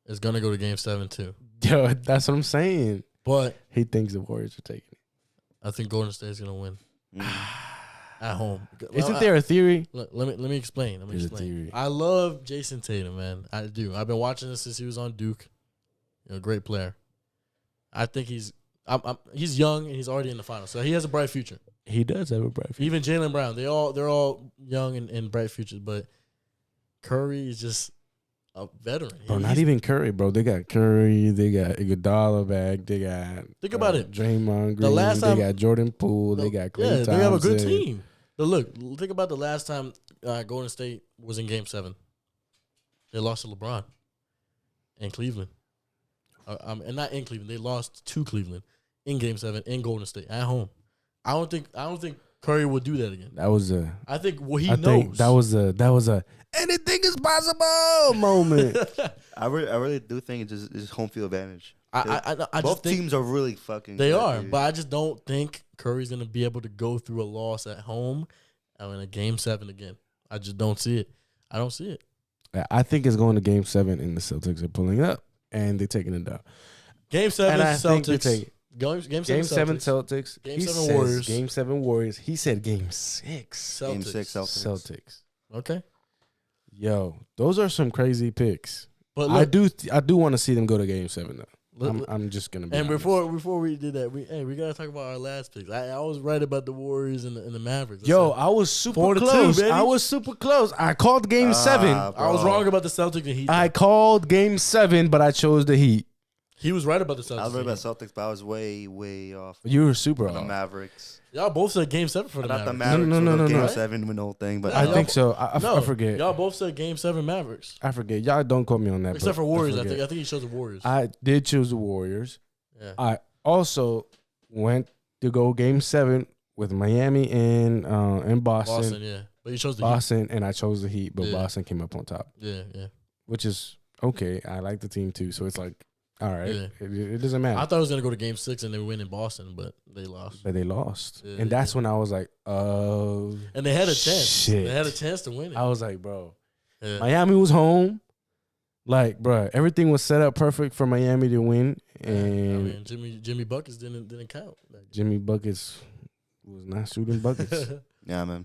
it's gonna go to Game 7 too. Yo, that's what I'm saying. But He thinks the Warriors are taking it. I think Golden State's gonna win Mhm. at home. Isn't there a theory? Look, let me explain. There's a theory. I love Jason Tatum, man. I do. I've been watching this since he was on Duke. Great player. I think he's young and he's already in the finals, so he has a bright future. He does have a bright future. Even Jaylen Brown, they're all young and bright futures, but Curry is just a veteran. Bro, not He's- even Curry, bro. They got Curry. They got Iguodala back. They got Think about it. Draymond Green. The last time- they got Jordan Poole. They got Klay Thompson. they have a good team. But look, think about the last time Golden State was in Game 7. They lost to LeBron in Cleveland. And not in Cleveland. They lost to Cleveland in Game 7 in Golden State at home. I don't think Curry would do that again. That was a. I think what he I knows. think that was a anything is possible moment. I really do think it's just home field advantage. I just Both think teams are really fucking. they good, are, dude. but I just don't think Curry's gonna be able to go through a loss at home and in a Game 7 again. I just don't see it. I don't see it. I think it's going to Game 7, and the Celtics are pulling up, and they're taking it down. Game 7 And I think they Celtics. take Game 7 Game 7 Celtics. Celtics. Game He 7 says Warriors. Game 7 Warriors. He said Game 6 Game 6 Celtics. Celtics. Okay. Yo, those are some crazy picks. But I look, do want to see them go to Game 7 though. look- I'm just gonna be and honest. before we did that, we gotta talk about our last picks. I was right about the Warriors and the Mavericks. Yo, I was super 4-2, close. baby. I was super close. I called Game 7. I was bro. wrong about the Celtics and Heat. I called Game 7, but I chose the Heat. He was right about the Celtics. I was right and about Heat. Celtics, but I was way off. You were super On the off. Mavericks. Y'all both said Game 7 for the Not the Mavericks. Mavericks. No, with no, Game no. 7 win the whole thing, but Yeah, I y'all think bo- so. No, I forget. Y'all both said Game 7 Mavericks. I forget. Y'all don't quote me on that. Except but for Warriors. I forget. think he chose the Warriors. I did choose the Warriors. Yeah. I also went to go Game 7 with Miami and Boston, Boston. yeah. But you chose the Boston, and I chose the Heat, but Yeah. Boston came up on top, Heat. Yeah. which is okay. I like the team too, so it's like, all right, Yeah. it doesn't matter. I thought it was going to go to Game 6 and they win in Boston, but they lost. But they lost, Yeah, and that's when I was like, And they had a chance. Shit. They had a chance to win it. I was like, bro, Yeah. Miami was home. Like, bro, everything was set up perfect for Miami to win, and I mean, Jimmy Buckets didn't count. Jimmy Buckets was not shooting buckets. yeah, man.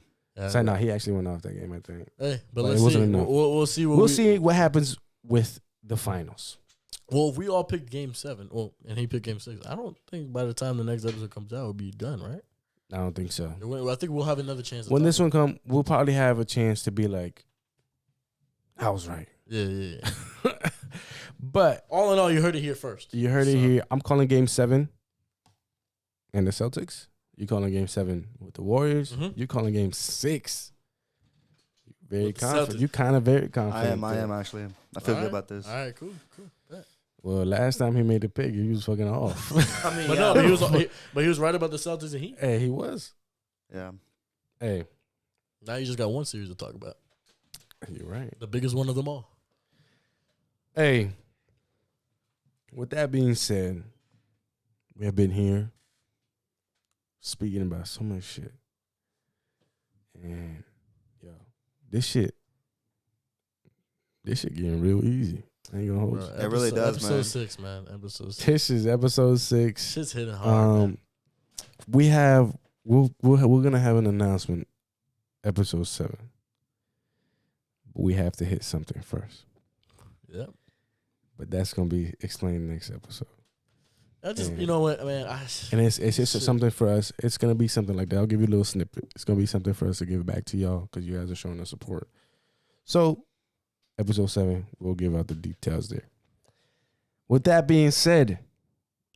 So no, he actually went off that game, I think. Hey, but But let's it wasn't see. enough. We'll see. We'll see what happens with the finals. Well, if we all picked Game 7, and he picked Game 6, I don't think by the time the next episode comes out, it'll be done, right? I don't think so. I think we'll have another chance. When this one come, we'll probably have a chance to be like, I was right. Yeah. But All in all, you heard it here first. you heard it So, here. I'm calling Game 7 and the Celtics. You calling Game 7 with the Warriors. Mhm. You calling Game 6. Very With the confident. Celtics. You kind of very confident. I am there. actually. I feel All good right. about this. All right, cool. Bet. Well, last time he made the pick, he was fucking off. I mean, But no, but he was right about the Celtics and Heat. Hey, he was. Yeah. Hey, Now you just got one series to talk about. you're right. The biggest one of them all. Hey, with that being said, we have been here speaking about so much shit. And, yo, this shit getting real easy. I ain't gonna hold you. It really does, episode man. 6, man. Episode 6. This is episode 6. Shit's hitting hard, man. We're gonna have an announcement, episode 7. But we have to hit something first. Yep. But that's gonna be explained next episode. I just, And- you know what, man. And it's just Shit. something for us. It's gonna be something like that. I'll give you a little snippet. It's gonna be something for us to give back to y'all because you guys are showing us support. So, episode 7, we'll give out the details there. With that being said,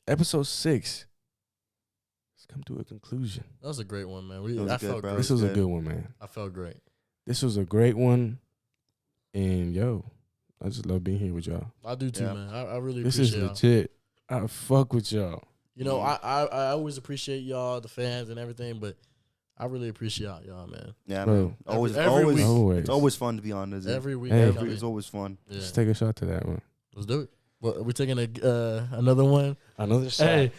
episode 6 has come to a conclusion. That was a great one, man. It was I good, felt bro. great. This was a good. good one, man. I felt great. This was a great one, and yo, I just love being here with y'all. I do too, Yeah. man. I really This appreciate is y'all. legit. I fuck with y'all. You know, I always appreciate y'all, the fans and everything, but I really appreciate y'all, man. Yeah, Bro. man. Always, Every always, week. Always. it's always fun to be on this. Every week. Hey. we come in. It's always fun. Yeah. Let's take a shot to that one. Let's do it. Well, are we taking another one? Another shot. Hey,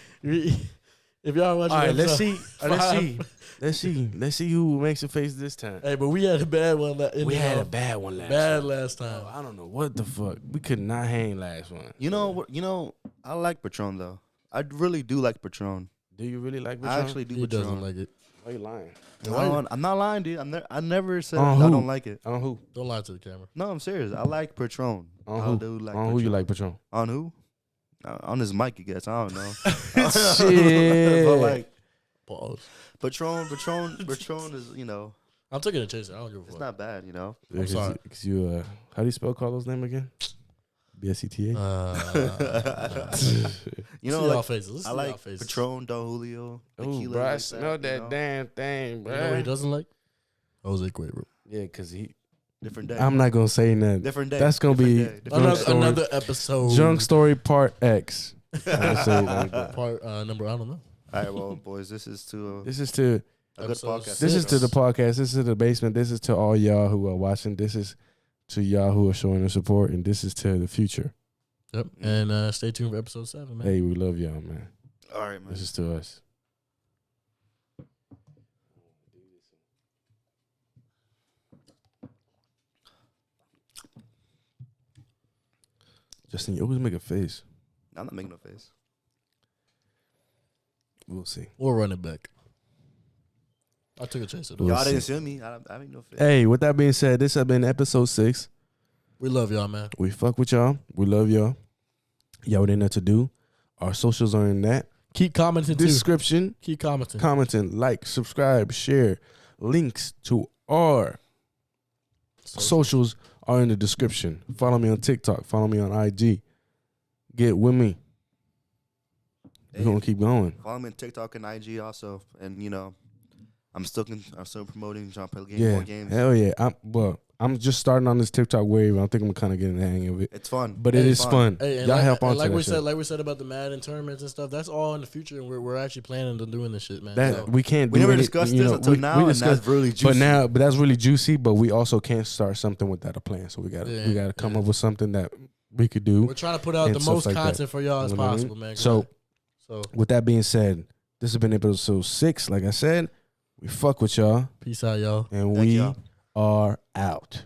if y'all watching, All right, let's episode see. Let's five- see. Let's see who makes a face this time. Hey, but we had a bad one. We had a bad one last bad time. last time. I don't know what the fuck. We could not hang last one. You know what? You know, I like Patron though. I really do like Patron. Do you really like Patron? I actually do He Patron. doesn't like it. Why you lying? I'm not lying, dude. I never said On I who? don't like it. On who? Don't lie to the camera. No, I'm serious. I like Patron. On I who? do like On Patron. who you like Patron? On who? On this mic, I guess. I don't know. Shit. But like Pause. Patron is, you know, I'm taking a chaser. I don't give a it's fuck. not bad, you know. I'm sorry. Because you, how do you spell Carlos' name again? B-S-E-T-A? You know, see y'all like, faces. Let's I see y'all like faces. Patron, Don Julio, Oh, tequila. bro, I like smell that you know? damn thing, You know what he bro. doesn't like? Jose Cuervo. Yeah, because Different day. I'm not going to say nothing. Different day. That's gonna Different be day. Different Junk Another, story. another episode. Junk Story Part X. I'm gonna say it like that. Part number, I don't know. All right, well, boys, this is to This is to a good Episode podcast. This is to the Six. podcast. This is to the basement. This is to all y'all who are watching. This is to y'all who are showing their support, and this is to the future. Yep. And stay tuned for episode 7, man. Hey, we love y'all, man. All right, man. This is to us. Justin, you always make a face. I'm not making no face. We'll see. We'll run it back. I took a chaser, though. We'll Y'all didn't see. see me. I make no face. Hey, with that being said, this has been episode 6. We love y'all, man. We fuck with y'all. We love y'all. Y'all didn't know what to do. Our socials are in that Keep commenting, too. description. Keep commenting. Commenting, like, subscribe, share. Links to our socials are in the description. Follow me on TikTok. Follow me on IG. Get with me. We're gonna keep going. Follow me on TikTok and IG also, and you know, I'm still promoting John Play Yeah, more games. hell yeah. I'm just starting on this TikTok wave. I think I'm kind of getting the hang of it, It's fun, but it is fun. Hey, and Y'all like, help on and like to we that said, shit. like we said about the Madden tournaments and stuff. That's all in the future, and we're actually planning on doing this shit, man. That So, we can't. We do never any- discussed you this know, until now, and discussed- that's really juicy. But that's really juicy. But we also can't start something without a plan. So we got to come up with something that we could do. we're trying to put out and the stuff most like that. content for y'all as You know what I mean? possible, man. So So with that being said, this has been episode 6. Like I said, we fuck with y'all, peace out, y'all. and Thank we y'all. are out.